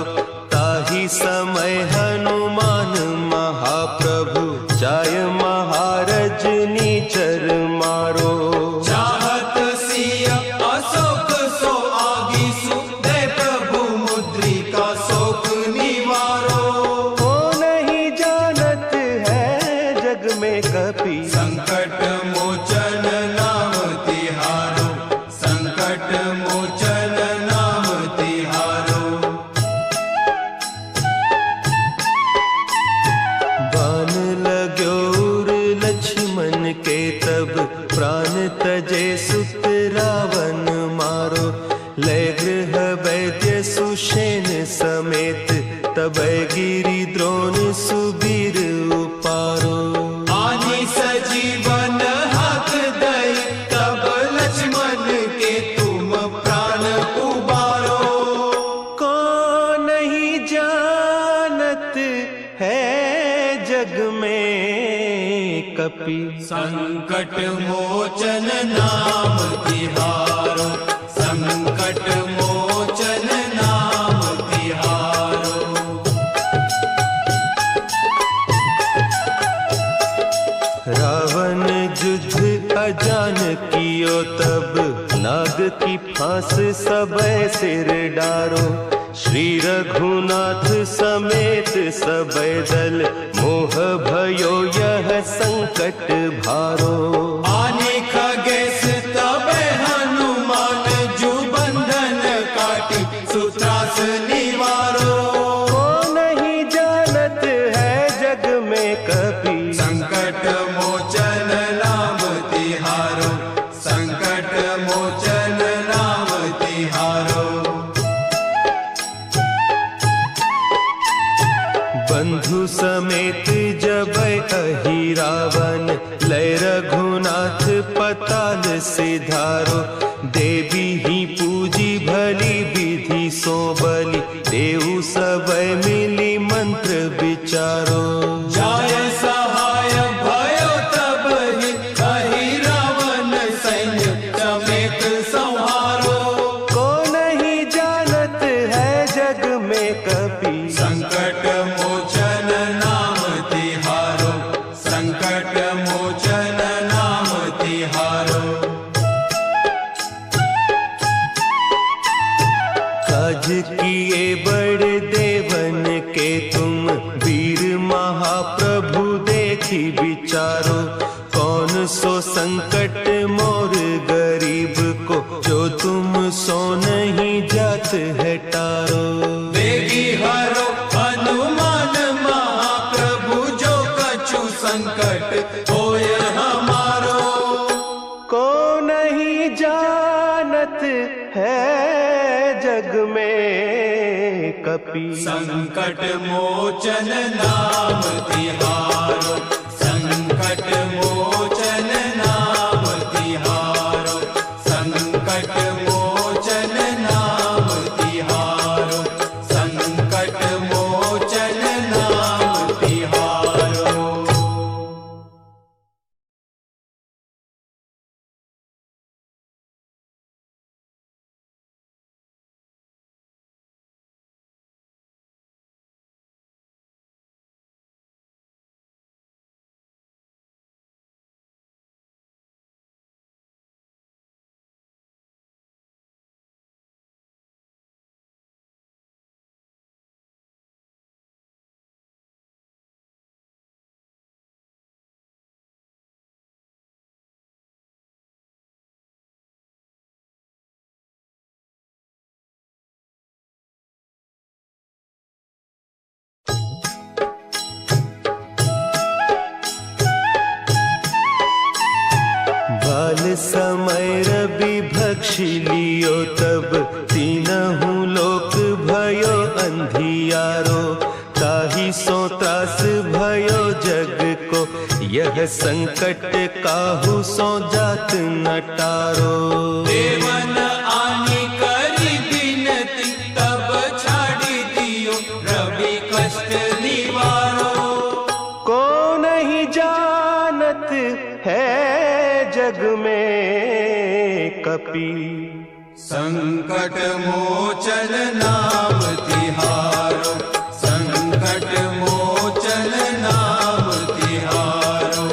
Speaker 3: ताहि समय हनुमान महाप्रभु, जाय महारज नीचर मारो।
Speaker 2: चाहत सिया अशोक सो आगीसु, दे प्रभु मुद्रिका शोक निवारो।
Speaker 1: को नहीं जानत है जग में कपि,
Speaker 2: संकट मोचन नाम तिहारो। संकट मोचन नाम तिहारो।
Speaker 3: बान लाग्यो उर लक्ष्मण के, तब प्राण तजे सुत रावण मारो। लय गृह वैद्य सुषेण समेत, तब गिरि द्रोण सुबीर उपारो।
Speaker 2: आनी सजीवन हक दई, तब लक्ष्मण संकट मोचन नाम तिहारो, संकट मोचन नाम तिहारो।
Speaker 3: रावण युद्ध अजान कियो तब, नाग की फांस सबे सिर डारो। श्री रघुनाथ समेत सबे दल, मोह भयो यह संकट भारो।
Speaker 2: आने खगेश तबे हनुमान, जु बंधन काटी सुत्रास निवारो।
Speaker 3: को नहीं जानत है जग में कभी,
Speaker 2: संकट मोचन नाम तिहारो, संकट मोचन नाम तिहारो।
Speaker 3: बंधु समेत जब अहि रावण, लय रघुनाथ पताल सिधारो। देवी ही पूजी भली विधि सो बलि, देव सब मिली मंत्र विचारो।
Speaker 2: जाय सहाय भयो तब ही, कहि रावण सैन्य समेत संहारो।
Speaker 3: को नहीं जानत है जग में कभी,
Speaker 2: संकट मोचन नाम तिहारो, संकट मोचन नाम तिहारो।
Speaker 3: काज किए बड़े देवन के तुम, वीर महाप्रभु देखी विचारो। कौन सो संकट मोर गरीब को, जो तुम सो नहीं जात है टारो।
Speaker 2: बेगी हरो हनुमान महाप्रभु, जो कछु संकट होय हमारो।
Speaker 3: को नहीं जानत है जग में कपि,
Speaker 2: संकट मोचन नाम तिहारो, संकट मोचन नाम तिहारो, संकट मोचन नाम तिहारो, संकट मोचन नाम तिहारो।
Speaker 3: बाल समय रवि भक्षी लियो तब, तीनहु लोक भयो अंधियारो। काहि सो त्रास भयो जग को, यह संकट काहू सो जात न टारो।
Speaker 2: देवन आनी करी बिनती, तब छाड़ी दियो रवि कष्ट निवारो।
Speaker 3: को नहीं जानत है जग में कपि,
Speaker 2: संकट मोचन नाम तिहारो, संकट मोचन नाम तिहारो।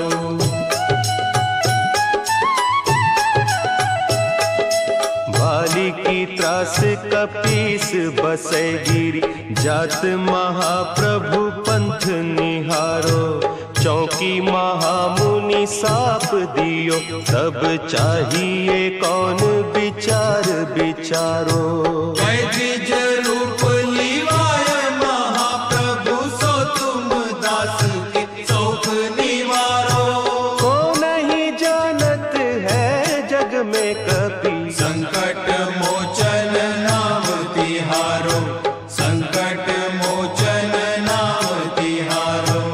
Speaker 3: भाली की त्रास कपीस बसे गिरी, जात महाप्रभु पंथ निहारो। चौकी महामुनि साप दियो, तब चाहिए कौन विचार विचारो।
Speaker 2: द्विज रूप लिवाय महाप्रभु, सो तुम दास के शोक निवारो।
Speaker 3: को नहीं जानत है जग में कपि,
Speaker 2: संकट मोचन नाम तिहारो, संकट मोचन नाम तिहारो।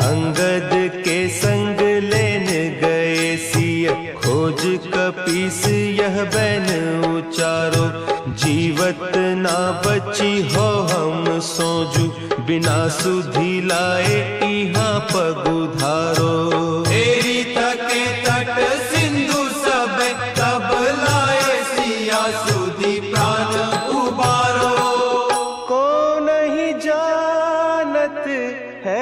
Speaker 3: अंगद के संग लेन गए सिय, खोज कपीस यह बैन उचारो। जीवत ना बची हो हम सोजू, बिना सुधि लाए इहाँ पगुधारो।
Speaker 2: तेरी थके तट सिंधु सब तब लाए सिया सुधि प्राण उबारो।
Speaker 1: को नहीं जानत है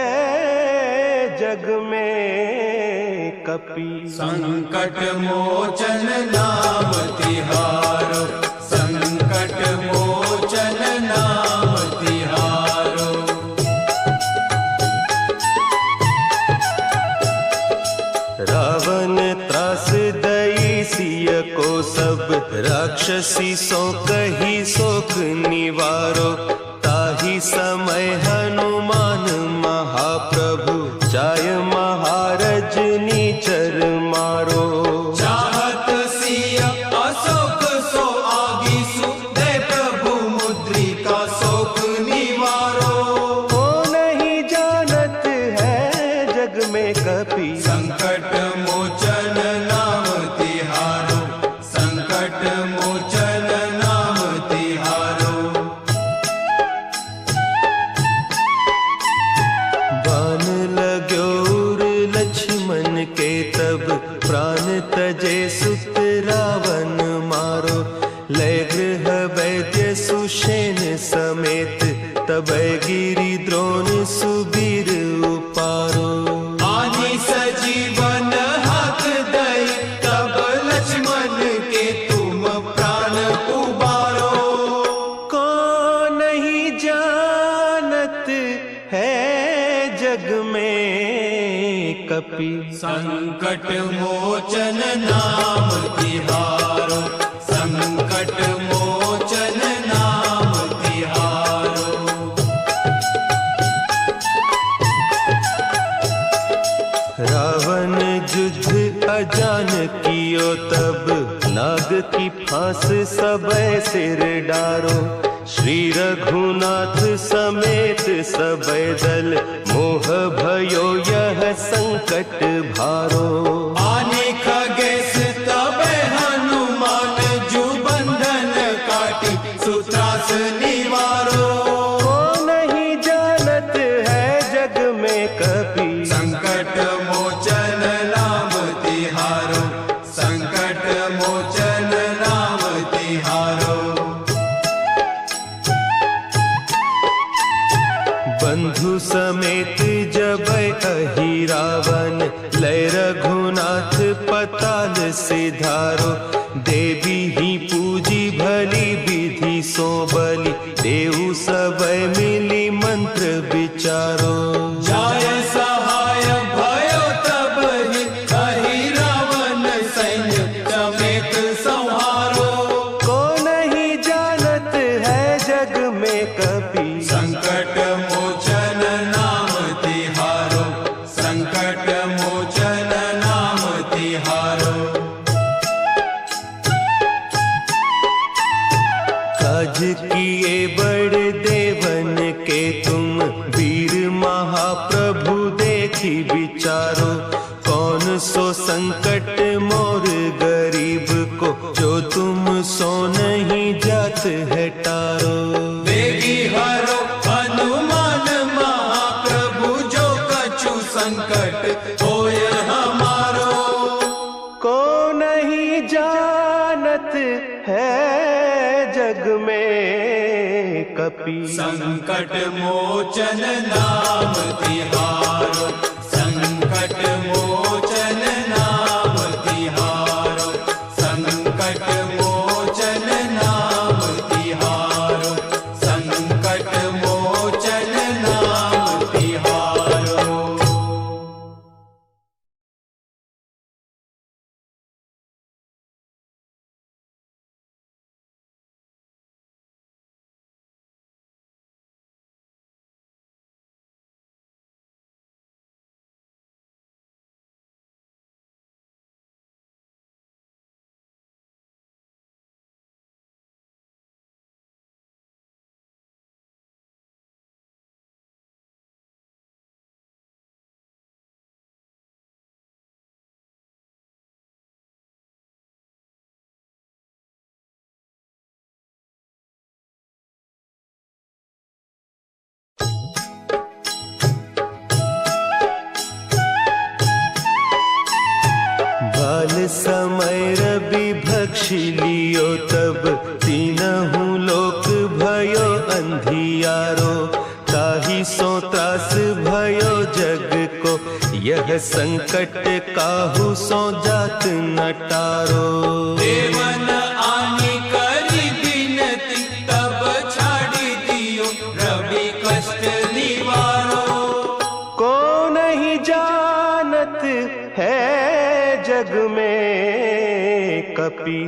Speaker 1: जग में कपि,
Speaker 2: संकट मोचन नाम तिहारो, संकट मोचन नाम तिहारो।
Speaker 3: रावण त्रास दई सिय को सब, राक्षसी सो कही शोक निवारो। ताहि समय हनुमान महाप्रभु, जाय महारज नीचर मारो।
Speaker 2: चाहत सिया अशोक सो आगीसु, दे प्रभु मुद्रिका शोक निवारो।
Speaker 1: को नहीं जानत है जग में कपि,
Speaker 2: संकट मोचन नाम तिहारो, संकट मोचन नाम तिहारो।
Speaker 3: बाण लाग्योर लक्ष्मण के तब, प्राण तजे सुत रावण मारो। लय गृह वैद्य सुषेण समेत, तबै गिरि द्रोण सुबीर उपारो।
Speaker 2: आनी सजीवन हाथ दई, तब लक्ष्मण के तुम प्राण उबारो।
Speaker 1: को नहीं जानत है जग में कपि,
Speaker 2: संकट मोचन नाम तिहारो, संकट मोचन नाम तिहारो।
Speaker 3: रावण युद्ध अजान कियो तब, नाग की फांस सबै सिर डारो। श्री रघुनाथ समेत सबै दल, मोह भयो यह संकट भारो।
Speaker 2: आने खगेश तबे हनुमान, जु बंधन काटी सुत्रास निवारो।
Speaker 1: को नहीं जानत है जग में कपि,
Speaker 2: संकट मोचन नाम तिहारो, संकट मोचन नाम तिहारो।
Speaker 3: बंधु समेत जबै अहि रावण, लय रघुनाथ पताल सिधारो। देवी ही पूजी भली विधि सो बलि, देहु सबै मिली मंत्र विचारो।
Speaker 2: जाय सहाय भयो तब ही, अहि रावण सैन्य समेत संहारो।
Speaker 1: को नहीं जानत है जग में कपि,
Speaker 2: संकट मोचन नाम तिहारो, संकट मोचन नाम तिहारो।
Speaker 3: काज किए बड़ देवन के तुम, वीर महाप्रभु देखी विचारो। कौन सो संकट मोर गरीब को, जो तुम सो नहीं जात है टारो।
Speaker 2: देवी हरो हनुमान महाप्रभु, जो कछु संकट होय हमारो।
Speaker 1: को नहीं जानत है जग में कपि,
Speaker 2: संकट मोचन नाम तिहारो, संकट मोचन नाम तिहारो, संकट मोचन नाम तिहारो, संकट मोचन नाम तिहारो।
Speaker 3: लक्ष्य लियो तब तीनहु लोक भयो अंधियारो। ताहि सो त्रास भयो जग को यह संकट काहू सो जात न टारो।
Speaker 2: देवन आनी करी बिनती तब छाड़ी दियो रवि कष्ट निवारो।
Speaker 1: को नहीं जानत है जग में कपि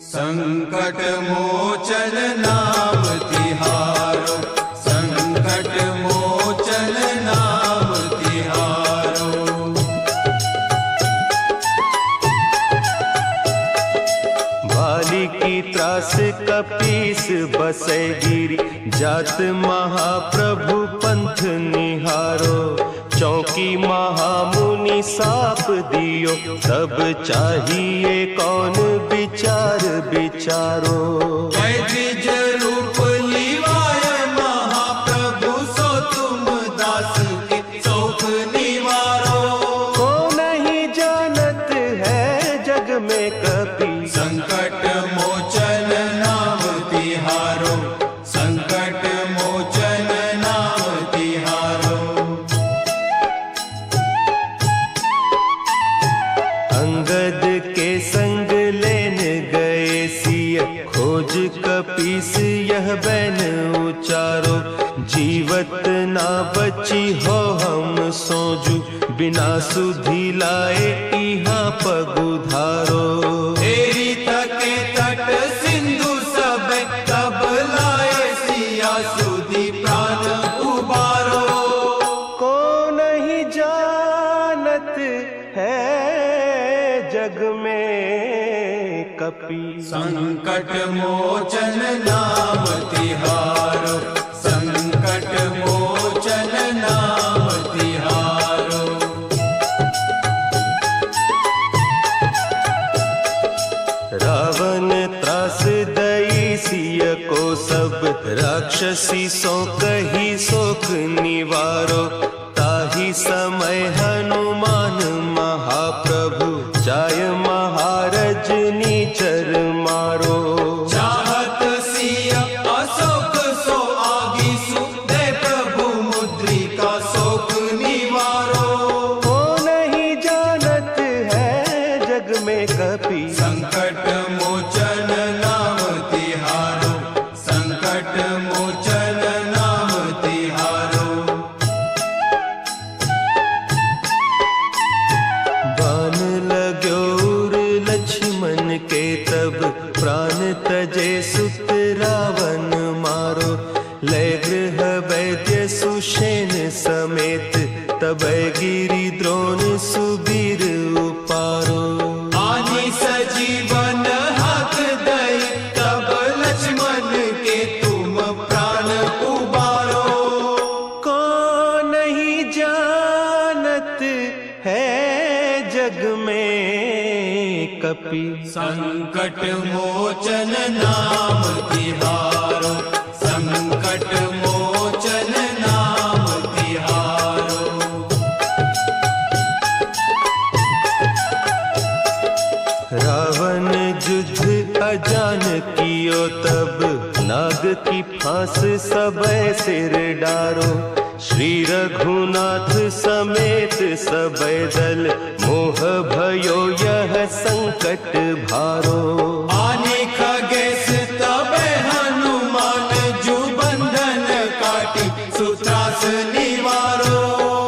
Speaker 2: संकट मोचन नाम तिहारो। संकट मोचन नाम तिहारो।
Speaker 3: भाली की त्रास कपीस बसे गिरी जात महाप्रभु पंथ निहारो। चौकी महामुनि साप दियो तब चाहिए कौन विचार विचारो।
Speaker 2: द्विज रूप लिवाय महाप्रभु सो तुम दास के शोक निवारो।
Speaker 1: को नहीं जानत है जग में कपि
Speaker 2: संकट मोचन नाम तिहारो। संकट मोचन नाम तिहारो।
Speaker 3: अंगद के संग लेन गए सिय खोज कपीस यह बैन उचारो। जीवत ना बची हो हम सोजू बिना सुधि लाए इहाँ पगुधारो।
Speaker 2: तेरी तके तट सिंधु सब तब लाए सिया सुधि प्राण उबारो।
Speaker 1: को नहीं जानत है जग में कपि
Speaker 2: संकट मोचन नाम तिहारो। संकट मोचन नाम तिहारो।
Speaker 3: रावण त्रास दई सिय को सब राक्षसी सो कही शोक निवारो। ताहि समय हनुमान महाप्रभु जाय महारज नीचर मारो।
Speaker 2: चाहत सिया अशोक सो आगीसु दे प्रभु मुद्रिका शोक निवारो।
Speaker 1: को नहीं जानत है जग में कपि
Speaker 2: संकट मोचन नाम तिहारो। संकट मोचन नाम तिहारो।
Speaker 3: बान लाग्यो उर लक्ष्मण के तब प्राण तजे सुत रावण मारो। लय गृह वैद्य सुषेण समेत तब गिरि द्रोण सुबीर उपारो।
Speaker 2: आनी सजीवन हाथ दई तब लक्ष्मण के तुम प्राण उबारो।
Speaker 1: को नहीं जानत है जग में कपि
Speaker 2: संकट मोचन नाम तिहारो। संकट मोचन नाम तिहारो।
Speaker 3: रावण युद्ध अजान कियो तब नाग की फांस सबय सिर डारो। श्री रघुनाथ समेत सबय दल मोह भयो यह संकट भारो।
Speaker 2: आने खगेश तब हनुमान जू बंधन काटी सुत्रास निवारो।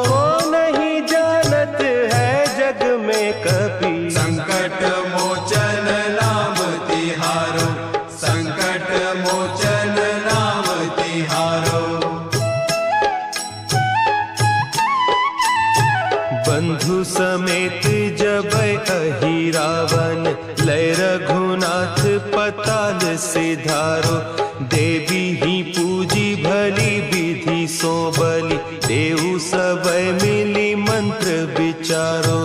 Speaker 1: को नहीं जानत है जग में कपि
Speaker 2: संकट मोचन नाम तिहारो। संकट मोचन नाम तिहारो।
Speaker 3: बंधु समेत जब अहि रावण लय रघुनाथ पताल सिधारो। देवी ही पूजी भली विधि सो बलि देहु सबय मिली मंत्र विचारो।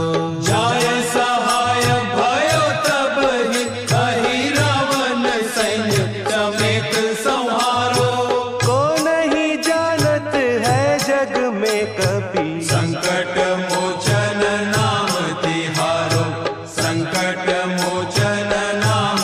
Speaker 2: जाय सहाय भयो तब ही अहि रावण सैन्य समेत संहारो।
Speaker 1: को नहीं जानत है जग में कपि
Speaker 2: संकट मोचन नाम तिहारो। संकट मोचन नाम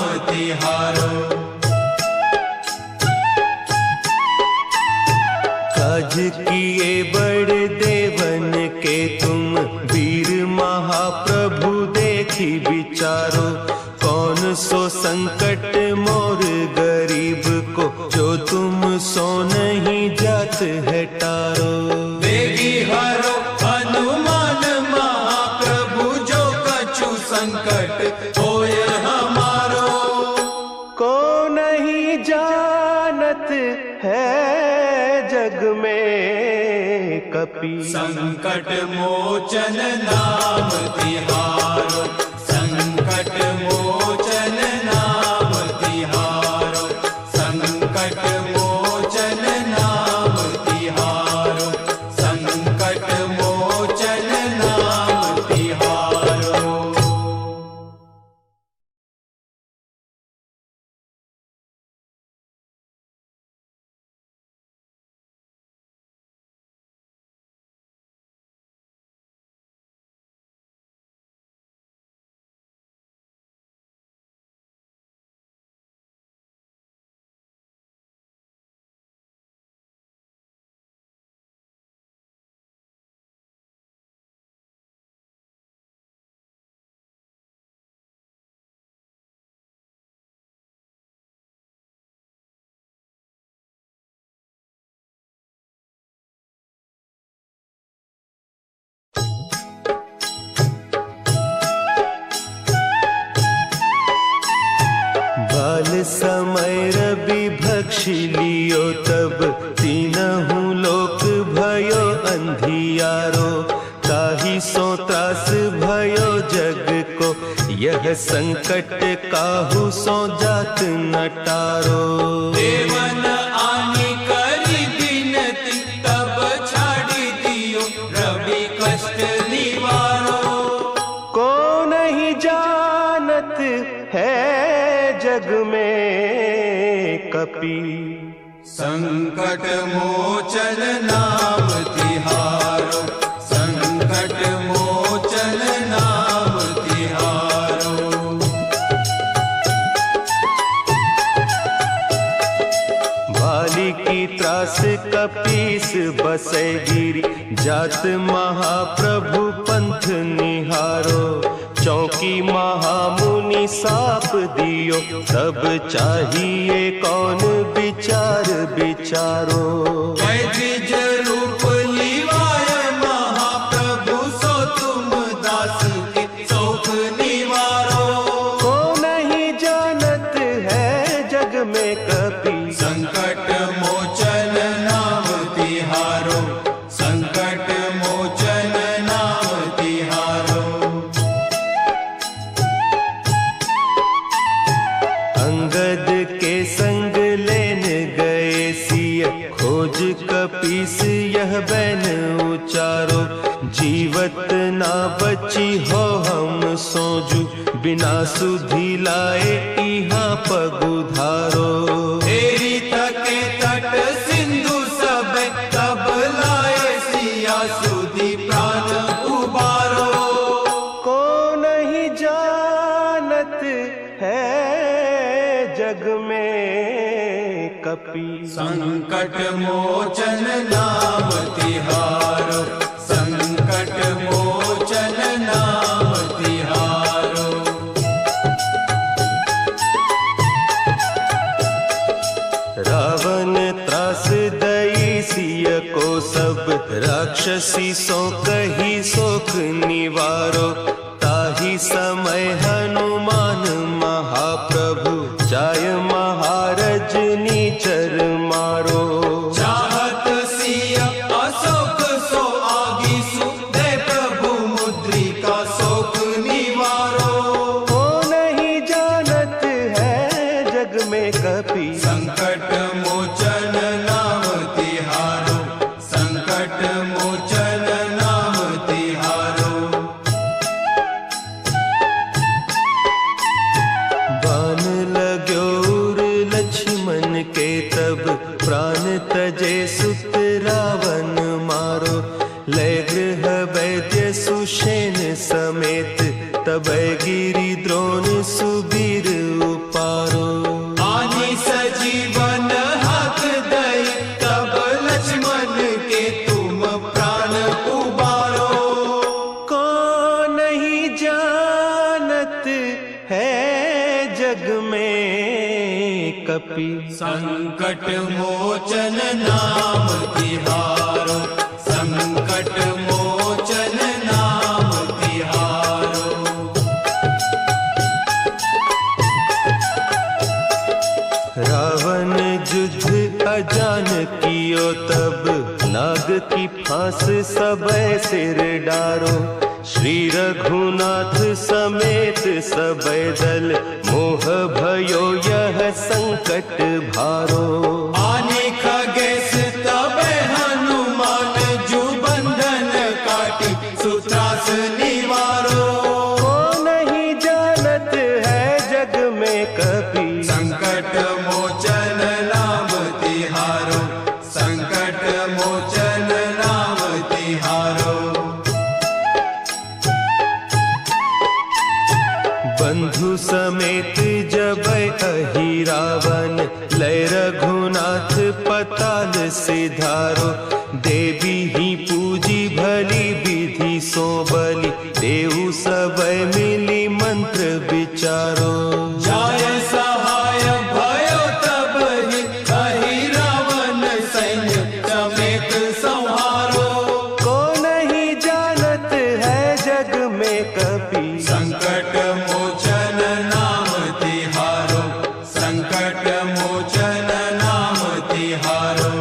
Speaker 3: कपि।
Speaker 2: संकट मोचन नाम तिहारो, संकट मोचन नाम तिहारो, संकट मोचन नाम तिहारो, संकट मोचन नाम तिहारो।
Speaker 3: बाल समय रवि भक्षि लियो तब, तीनहु लोक भयो अंधियारो। ताहि सो त्रास भयो जग को, यह संकट काहू सो जात न टारो।
Speaker 2: देवन आनी करी बिनती, तब छाड़ी दियो रवि कष्ट निवारो।
Speaker 3: को नहीं जानत है जग में कपि।
Speaker 2: संकट मोचन नाम तिहारो, संकट मोचन नाम तिहारो।
Speaker 3: भाली की त्रास कपीस बसै गिरी, जात महाप्रभु पंथ निहारो। चौकी महामुनि साप दियो, तब चाहिए कौन विचार विचारो।
Speaker 2: द्विज रूप लिवाय महाप्रभु, सो तुम दास के शोक निवारो।
Speaker 3: को नहीं जानत है जग में कपि।
Speaker 2: संकट मोचन नाम तिहारो, संकट मोचन नाम तिहारो।
Speaker 3: अंगद के संग लेन गए सिय, खोज कपीस यह बैन उचारो। जीवत ना बची हो हम सोजू, बिना सुधि लाए इहाँ पगुधारो।
Speaker 2: तेरी तके तट सिंधु सब, तब लाए सिया सुधि प्राण उबारो।
Speaker 3: को नहीं जानत है जग में कपि।
Speaker 2: संकट मोचन नाम तिहारो, संकट मोचन नाम तिहारो।
Speaker 3: रावण त्रास दई सिय को सब, राक्षसी सो कही सोख निवारो। ताहि समय हनुमान महाप्रभु, जाय महारज नीचर मारो।
Speaker 2: चाहत सिया अशोक सो आगीसु, दे प्रभु मुद्रिका शोक निवारो।
Speaker 3: को नहीं जानत है जग में कपि।
Speaker 2: संकट मोचन नाम तिहारो, संकट मोचन नाम तिहारो।
Speaker 3: बान लाग्यो उर लक्ष्मण के तब, प्राण तजे सुत रावण मारो। लय गृह वैद्य सुषेण समेत, तब गिरि द्रोण सुबीर उपारो।
Speaker 2: आनी सजीवन हक दई, तब लक्ष्मण के तुम प्राण उबारो।
Speaker 3: को नहीं जानत है जग में कपि।
Speaker 2: संकट मोचन नाम तिहारो, संकट मोचन नाम तिहारो।
Speaker 3: रावण युद्ध अजान कियो तब, नाग की हंस सबे सिर डारो। श्री रघुनाथ समेत सबे दल, मोह भयो यह संकट भारो।
Speaker 2: आने खगेश तबे हनुमान, जू बंधन काटी सुत्रास निवारो।
Speaker 3: को नहीं जानत है जग में कपि,
Speaker 2: संकट मोचन नाम तिहारो, संकट मोचन नाम तिहारो।
Speaker 3: बंधु समेत जब अहि रावण, लय रघुनाथ पताल सिधारो। देवी ही पूजी भली विधि सो बलि, देहु सब मिली मंत्र विचारो।
Speaker 2: जाय सहाय भयो तब ही, अहि रावण सैन्य समेत संहारो।
Speaker 3: को नहीं जानत है जग में कपि,
Speaker 2: संकट मोचन नाम तिहारो, संकट मोचन नाम तिहारो।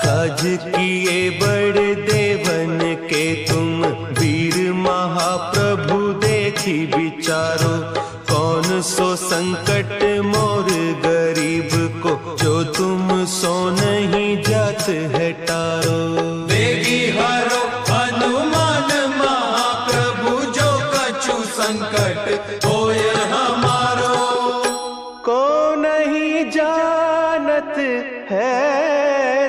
Speaker 3: काज किए बड़ देवन के तुम, वीर महाप्रभु देखी विचारो। कौन सो संकट मोर गरीब को, जो तुम सो नहीं जात है टारो।
Speaker 2: बेगी हरो हनुमान महाप्रभु, जो कछु संकट होय हमारो।
Speaker 3: को नहीं जानत है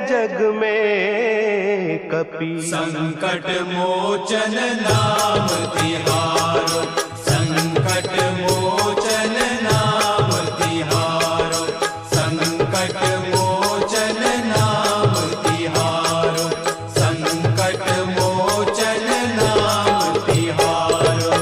Speaker 3: जग में कपि,
Speaker 2: संकट मोचन नाम तिहारो, संकट मोचन नाम तिहारो, संकट मोचन नाम तिहारो, संकट मोचन नाम तिहारो।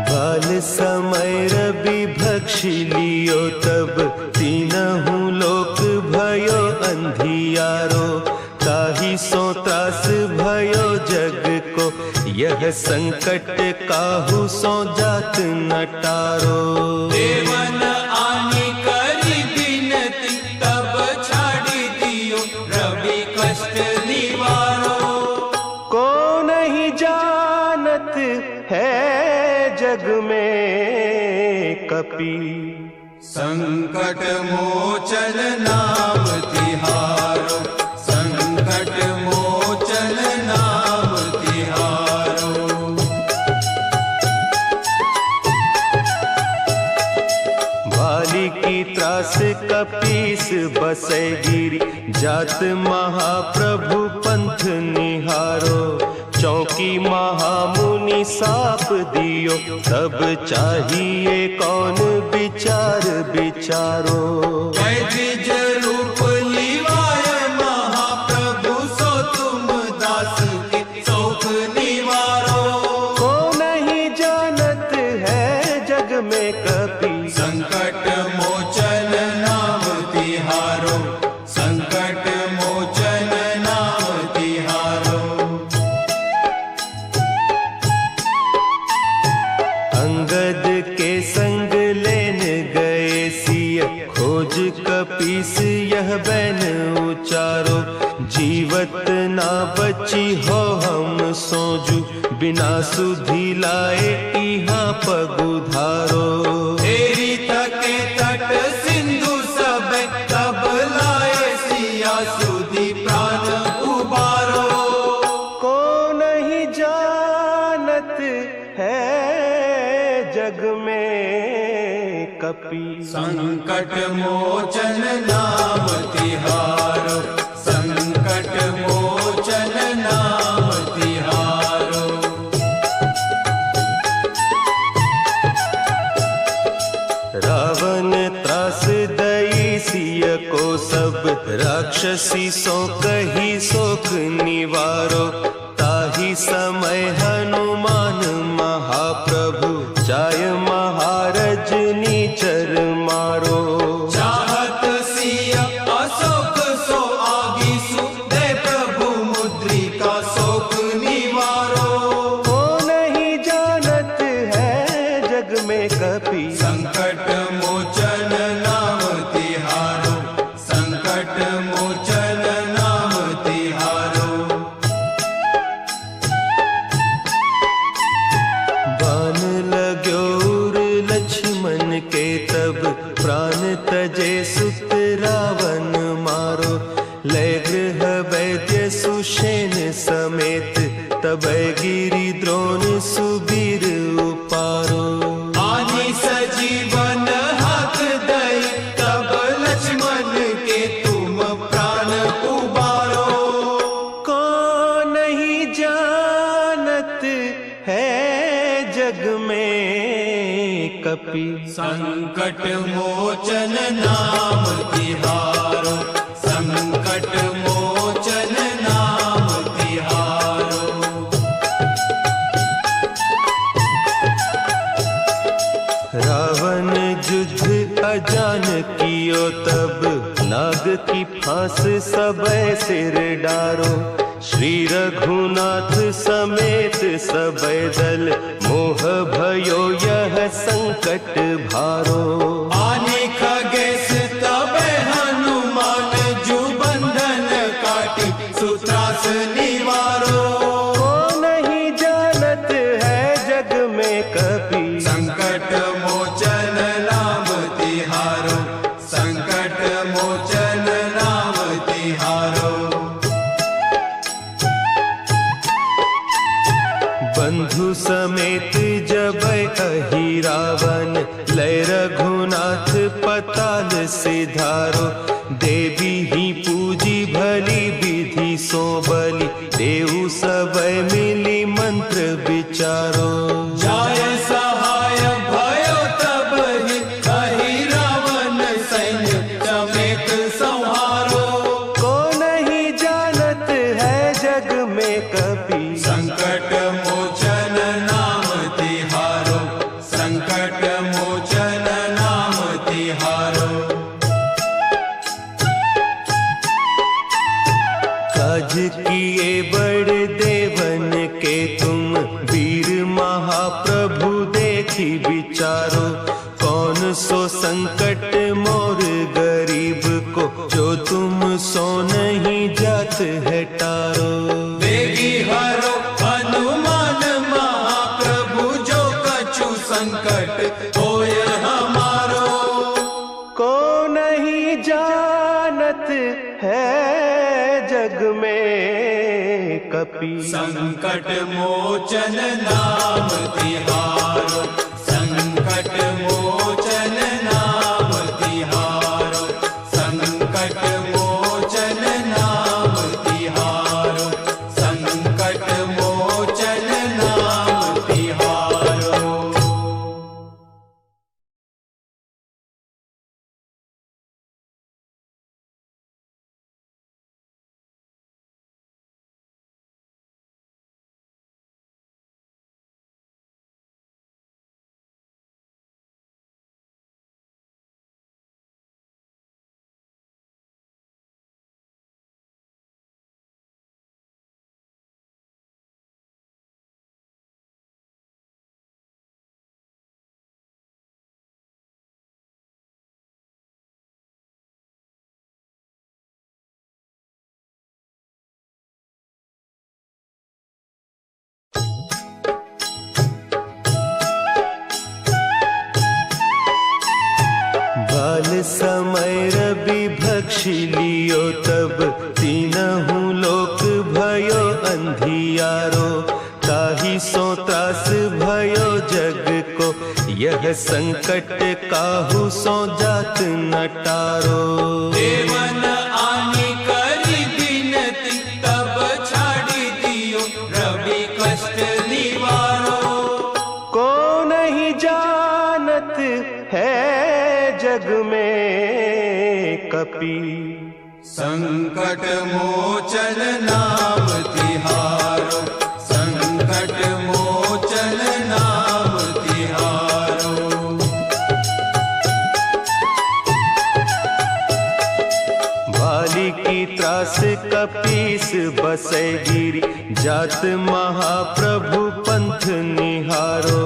Speaker 3: बाल समय रवि भक्षी लियो तब, तीनहु लोक भयो अंधियारो। ताहि सो त्रास भयो जग को, यह संकट काहू सो जात न टारो।
Speaker 2: देवन आनी करी बिनती, तब छाड़ी दियो रवि कष्ट निवारो।
Speaker 3: को नहीं जानत है जग में कपि,
Speaker 2: संकट मोचन नाम तिहारो, संकट मोचन नाम तिहारो।
Speaker 3: भाली की त्रास कपीस बसे गिरी, जात महाप्रभु पंथ निहारो। चौकी महामुनि साप दियो, तब चाहिए कौन विचार विचारो।
Speaker 2: द्विज रूप लिवाय महाप्रभु, सो तुम दास के शोक निवारो।
Speaker 3: को नहीं जानत है जग में कपि,
Speaker 2: संकट मोचन नाम तिहारो, संकट मोचन नाम तिहारो।
Speaker 3: अंगद के संग लेन गए सिय, खोज कपीस यह बैन उचारो। जीवत ना बची हो हम सोजू, बिना सुधि लाए इहाँ पगुधारो।
Speaker 2: तेरी थके तट सिंधु सब, तब लाए सिया सुधि प्राण उबारो।
Speaker 3: को नहीं जानत है जग में कपि,
Speaker 2: संकट मोचन नाम तिहारो, संकट मोचन नाम तिहारो।
Speaker 3: रावण त्रास दई सिय को सब, राक्षसी सो कही सोख निवारो। ताहि समय हनुमान महाप्रभु, जाय महारज नीचर मारो।
Speaker 2: चाहत सिय अशोक सो आगीसु, दे प्रभु मुद्रिका शोक निवारो।
Speaker 3: वो नहीं जानत है जग में कपि,
Speaker 2: संकट मोचन नाम तिहारो, संकट मोचन नाम तिहारो।
Speaker 3: बान लाग्यो उर लक्ष्मण के तब, प्राण तजे सुत रावण मारो। लय गृह वैद्य सुषेण समेत, तबै गिरि द्रोण सुबीर उपारो।
Speaker 2: आनी सजीवन हाथ दई, तब लक्ष्मण के तुम प्राण उबारो।
Speaker 3: को नहीं जानत है जग में कपि,
Speaker 2: संकट मोचन नाम तिहारो, संकट मोचन नाम तिहारो।
Speaker 3: रावण युद्ध अजान कियो तब, नाग की फांस सबै सिर डारो। श्री रघुनाथ समेत सबै दल, मोह भयो यह संकट भारो।
Speaker 2: आने खगेश तबे हनुमान, जु बंधन काटी सुत्रास निवारो।
Speaker 3: को नहीं जानत है जग में कपि,
Speaker 2: संकट मोचन नाम तिहारो, संकट मोचन नाम तिहारो।
Speaker 3: बंधु समेत जबै अहि रावण, लय रघुनाथ पताल सिधारो। देवी ही पूजी भली विधि सो बलि, देहु सबै मिली मंत्र विचारो।
Speaker 2: जाय सहाय भयो तब ही, कहि रावण सैन्य समेत संहारो।
Speaker 3: को नहीं जानत है जग में कपि,
Speaker 2: संकट मोचन नाम तिहारो, संकट मोचन नाम तिहारो।
Speaker 3: काज किए बड़ देवन के तुम, वीर महाप्रभु देखी विचारो। कौन सो संकट मोर गरीब को, जो तुम सो नहीं जात है टारो।
Speaker 2: बेगी हरो हनुमान महाप्रभु, जो कछु संकट होय हमारो।
Speaker 3: को नहीं जानत है जग में कपि,
Speaker 2: संकट मोचन नाम तिहारो, संकट मोचन नाम तिहारो, संकट मोचन नाम तिहारो, संकट मोचन नाम तिहारो।
Speaker 3: समय रवि भक्षी लियो तब, तीनहु लोक भयो अंधियारो। ताहि सो त्रास भयो जग को, यह यह संकट काहू सो जात न टारो।
Speaker 2: देवन आनी करी बिनती तब छाड़ी दियो रवि कष्ट निवारो।
Speaker 1: को नहीं जानत है जग में कपि
Speaker 2: संकट मोचन नाम तिहारो। संकट मोचन नाम तिहारो।
Speaker 3: बाली की त्रास कपीस बसे गिरी जात महाप्रभु पंथ निहारो।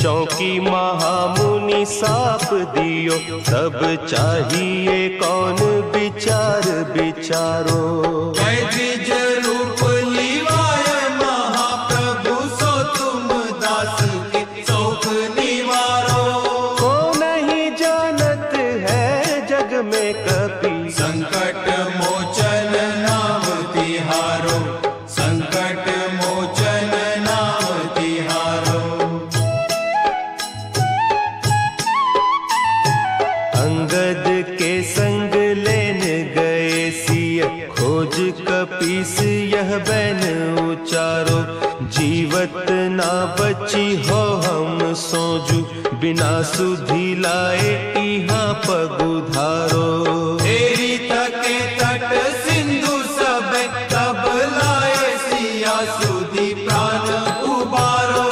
Speaker 3: चौकी महामुनि साप दियो तब चाहिए कौन विचार विचारो।
Speaker 2: द्विज रूप लिवाय महाप्रभु सो तुम दास के शोक निवारो।
Speaker 1: को नहीं जानत है जग में कपि
Speaker 2: संकट मोचन नाम तिहारो। संकट मोचन नाम तिहारो।
Speaker 3: अंगद के संग लेन गए सिय खोज कपीस यह बैन उचारो। जीवत ना बची हो हम सोजू बिना सुधि लाए इहाँ पगुधारो।
Speaker 2: तेरी थके तट सिंधु सब तब लाए सिया सुधि प्राण उबारो।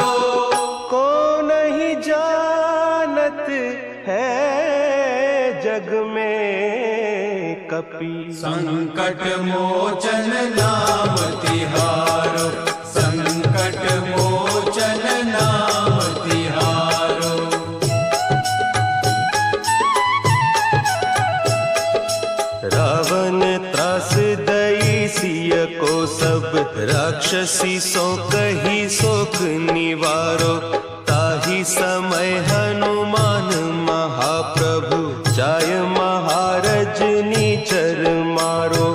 Speaker 1: को नहीं जानत है जग में कपि
Speaker 2: संकट मोचन नाम तिहारो। संकट मोचन नाम तिहारो।
Speaker 3: रावण त्रास दई सिय को सब राक्षसी सो कही शोक निवारो। ताही समय हनुमान महाप्रभु जाय महारज नीचर मारो।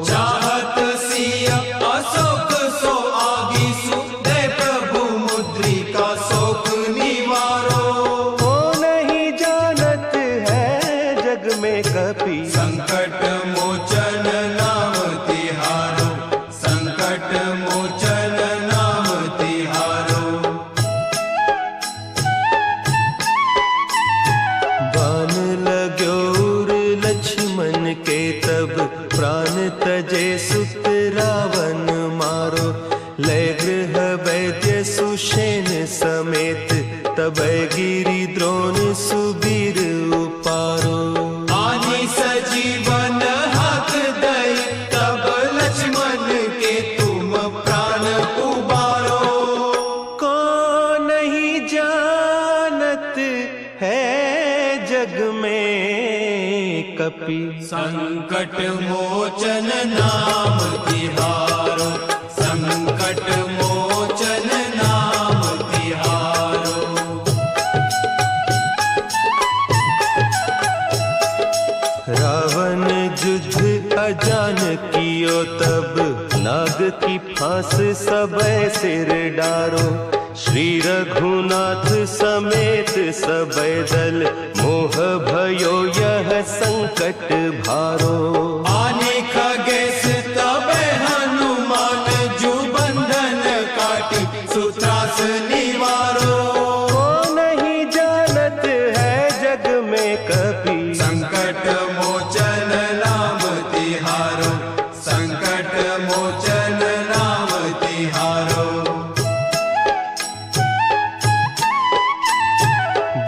Speaker 2: चाहत सिया अशोक सो आगीसु दे प्रभु मुद्रिका शोक निवारो।
Speaker 1: को नहीं जानत है जग में कपि
Speaker 2: संकट मोचन नाम तिहारो। संकट मोचन नाम तिहारो।
Speaker 3: बान लाग्यो उर लक्ष्मण के तब प्राण तजे सुत रावण मारो। लय गृह वैद्य सुषेण समेत तब गिरी द्रोण सुबीर उपारो।
Speaker 2: आनी सजीवन हाथ दई तब लक्ष्मण के तुम प्राण उबारो।
Speaker 1: को नहीं जानत है जग में कपि
Speaker 2: संकट मोचन नाम तिहारो। संकट मोचन नाम तिहारो।
Speaker 3: रावण युद्ध अजान कियो तब नाग की फांस सबे सिर डारो। श्री रघुनाथ समेत सबे दल मोह भयो यह संकट भारो।
Speaker 2: आने खगेश तबे हनुमान जू बंधन काटी सुत्रास निवारो।
Speaker 1: को नहीं जानत है जग में कपि
Speaker 2: संकट मोचन नाम तिहारो। संकट मोचन नाम तिहारो।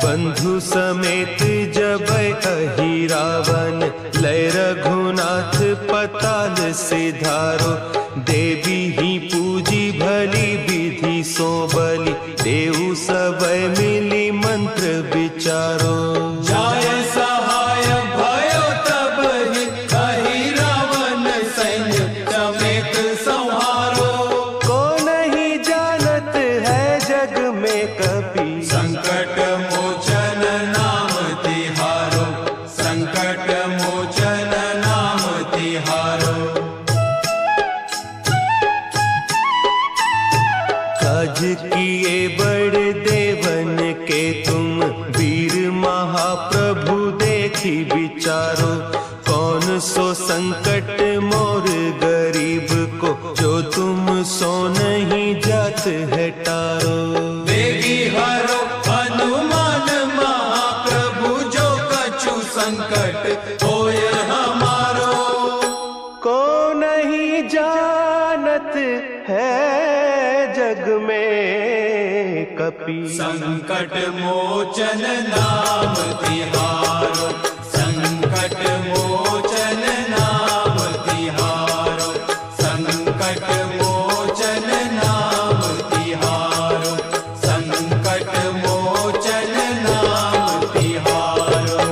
Speaker 3: बंधु समेत जब अहि रावण लय रघुनाथ पताल सिधारो। देवी ही पूजी भली विधि सो बलि देव सब मिली मंत्र विचारो।
Speaker 2: जाय सहाय भयो तब ही कही रावण सैन्य समेत संहारो।
Speaker 1: को नहीं जानत है जग में कपि
Speaker 2: संकट मोचन नाम तिहारो। संकट मोचन नाम तिहारो।
Speaker 3: काज किए बड़ देवन सो संकट मोर गरीब को, जो तुम सो नहीं जात है टारो।
Speaker 2: बेगी हरो हनुमान महाप्रभु, जो कछु संकट होय हमारो।
Speaker 1: को नहीं जानत है जग में कपि,
Speaker 2: संकट मोचन नाम तिहारो, संकट मोचन नाम तिहारो, संकट मोचन नाम तिहारो, संकट मोचन नाम तिहारो।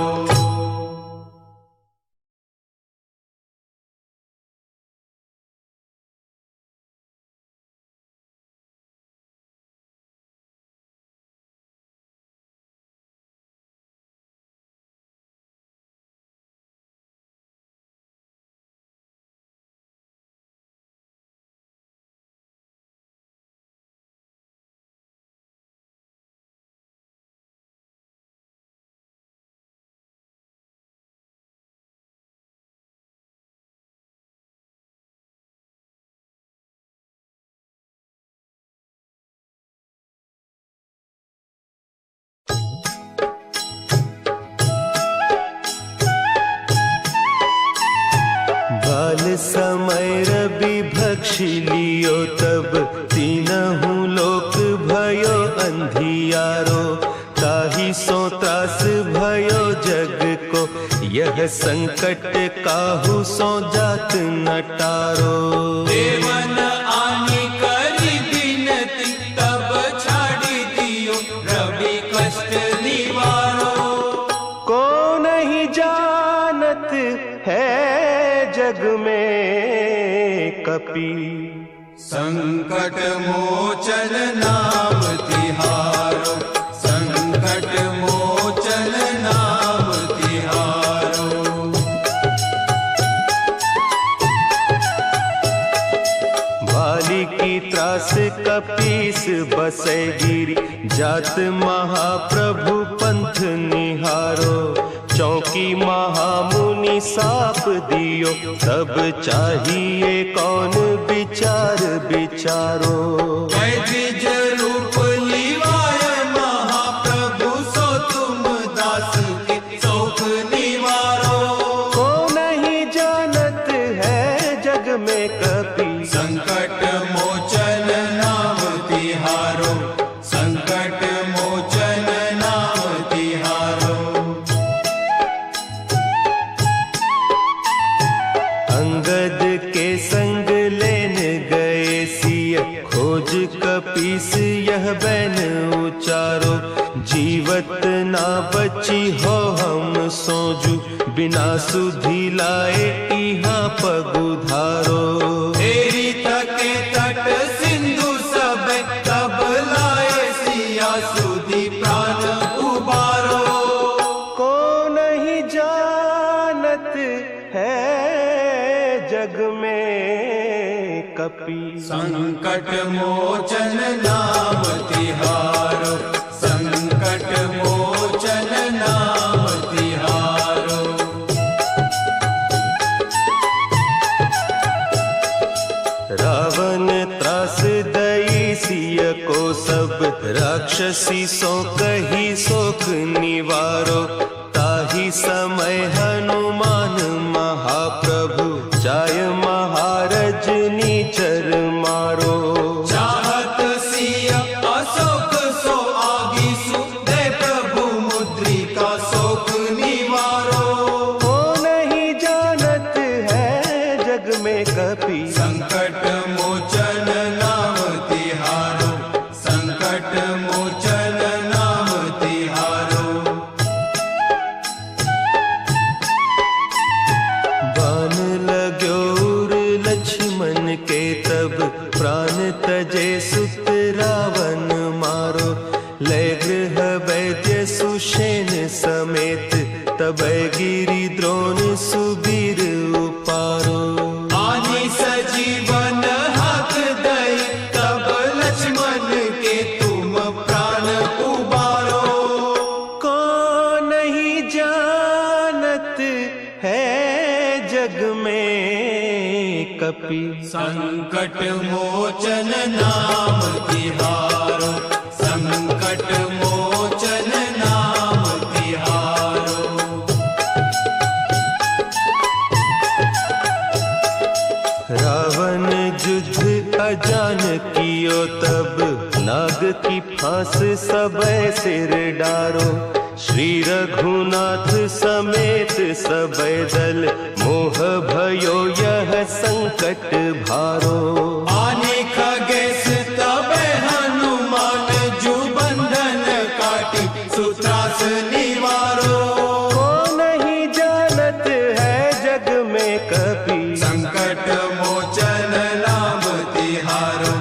Speaker 3: बाल समय रवि भक्षि लियो, तब तीनहु लोक भयो अंधियारो। ताहि सो त्रास भयो जग को, यह संकट काहू सो जात न टारो।
Speaker 2: देवन आनी करी बिनती, तब छाड़ी दियो रवि कष्ट निवारो।
Speaker 1: को नहीं जानत है जग में कपि,
Speaker 2: संकट मोचन नाम तिहारो, संकट मोचन नाम तिहारो।
Speaker 3: बाली की त्रास कपीस बसे गिरी, जात महाप्रभु पंथ निहारो। चौकी महामुनि साप दियो, तब चाहिए कौन विचार विचारो।
Speaker 2: द्विज रूप लिवाय महाप्रभु, सो तुम दास के शोक निवारो।
Speaker 1: को नहीं जानत है जग में कपि,
Speaker 2: संकट मोचन नाम तिहारो, संकट मोचन नाम तिहारो।
Speaker 3: अंगद के संग लेन गए सिय, खोज कपीस यह बैन उचारो। जीवत ना बची हो हम सोजू, बिना सुधि लाए इहाँ पगुधारो।
Speaker 2: तेरी थके तट सिंधु सब, तब लाए सिया सुधि प्राण उबारो।
Speaker 1: को नहीं जानत है जग में कपि,
Speaker 2: संकट मोचन नाम तिहारो, संकट मोचन नाम तिहारो।
Speaker 3: रावण त्रास दई सिय को, सब राक्षसी सो कही सोख निवारो। ताहि समय हनुमान महाप्रभु, जाय महारज नीचर मारो।
Speaker 2: चाहत सिया अशोक सो आगीसु, दे प्रभु मुद्रिका शोक निवारो।
Speaker 1: को नहीं जानत है जग में कपि,
Speaker 2: संकट मोचन नाम तिहारो, संकट मोचन नाम तिहारो।
Speaker 3: बान में कपि।
Speaker 2: संकट मोचन नाम तिहारो, संकट मोचन नाम तिहारो।
Speaker 3: रावण युद्ध अजान कियो तब, नाग की फांस सबे सिर डारो। श्री रघुनाथ समेत सबे दल, मोह भयो यह संकट भारो।
Speaker 2: आने खगेश तबे हनुमान, जु बंधन काटी सुत्रास निवारो।
Speaker 3: को नहीं जानत है जग में कपि,
Speaker 2: संकट मोचन नाम तिहारो,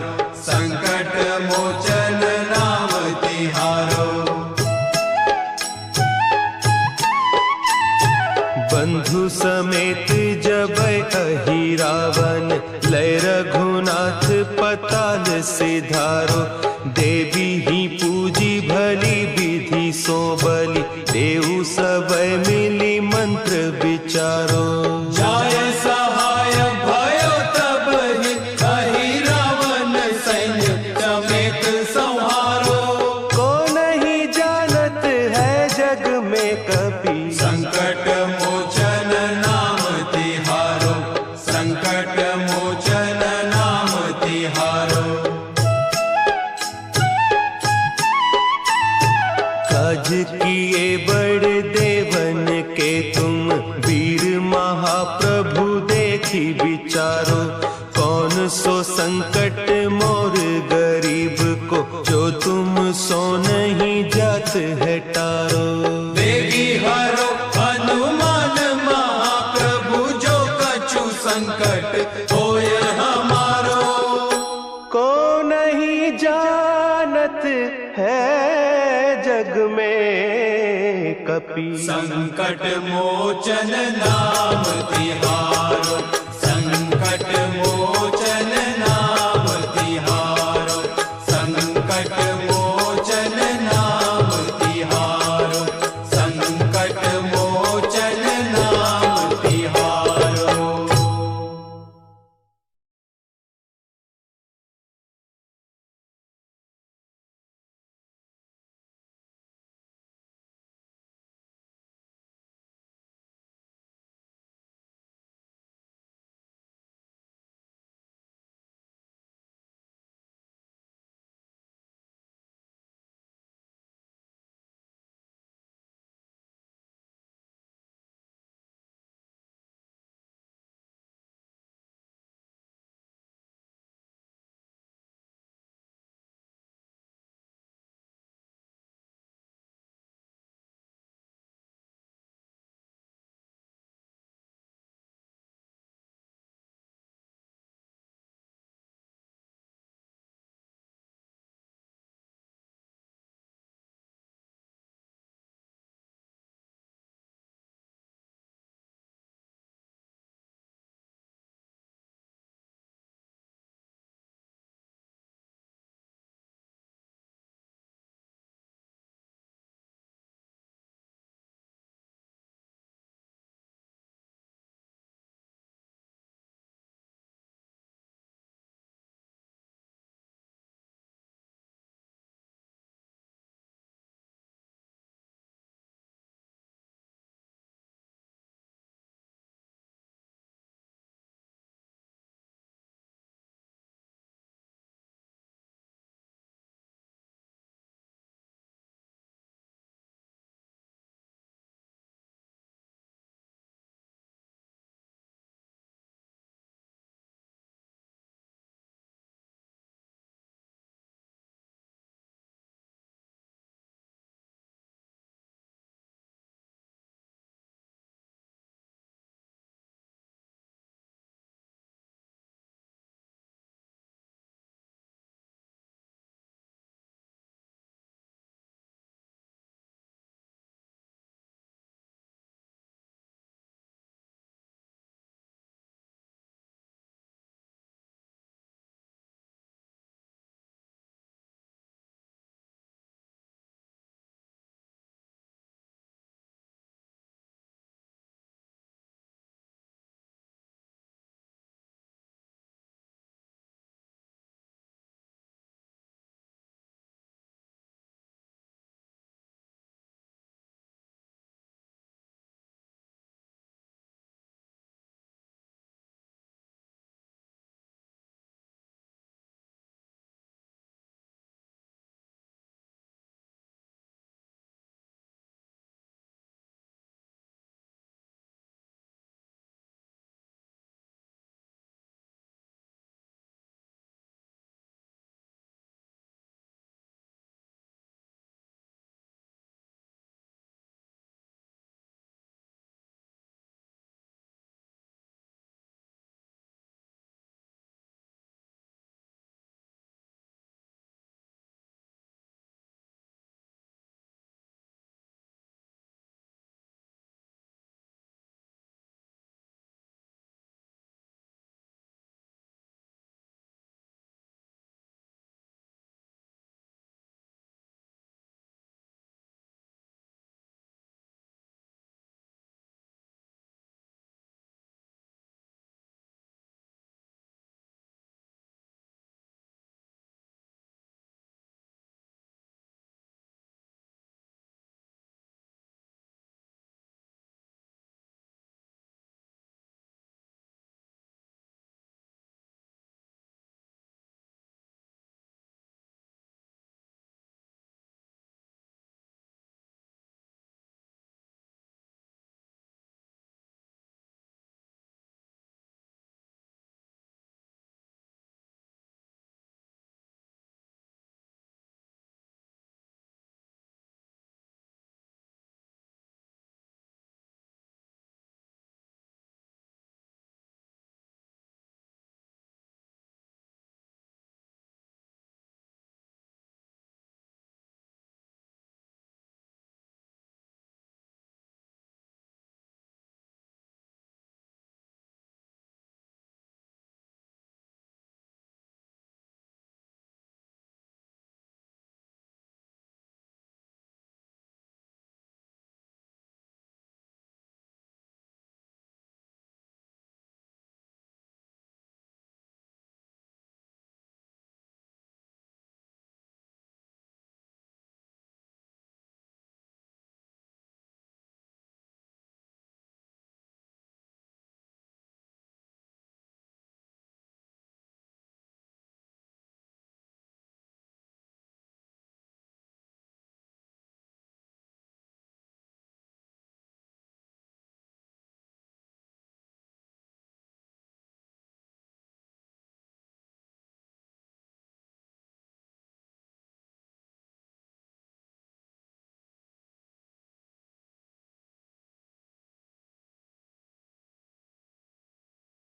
Speaker 2: संकट मोचन नाम तिहारो।
Speaker 3: बंधु समेत जब अहि रावण, लय रघुनाथ पताल सिधारो। देवी ही पूजी भली विधि सो बलि, देहु सब मिली मंत्र विचारो।
Speaker 2: जाय सहाय भयो तब ही, अहि रावण सैन्य समेत संहारो।
Speaker 3: को नहीं जानत है जग में कपि,
Speaker 2: संकट मोचन नाम तिहारो, संकट मोचन नाम तिहारो।
Speaker 3: काज किए बड़ देवन के तुम, वीर महाप्रभु देखी विचारो। कौन सो संकट मोर गरीब को, जो तुम सो नहीं जात है टारो।
Speaker 2: देवी हरो हनुमान महाप्रभु, जो कछु संकट होय हमारो।
Speaker 3: को नहीं जानत है जग में कपि,
Speaker 2: संकट मोचन नाम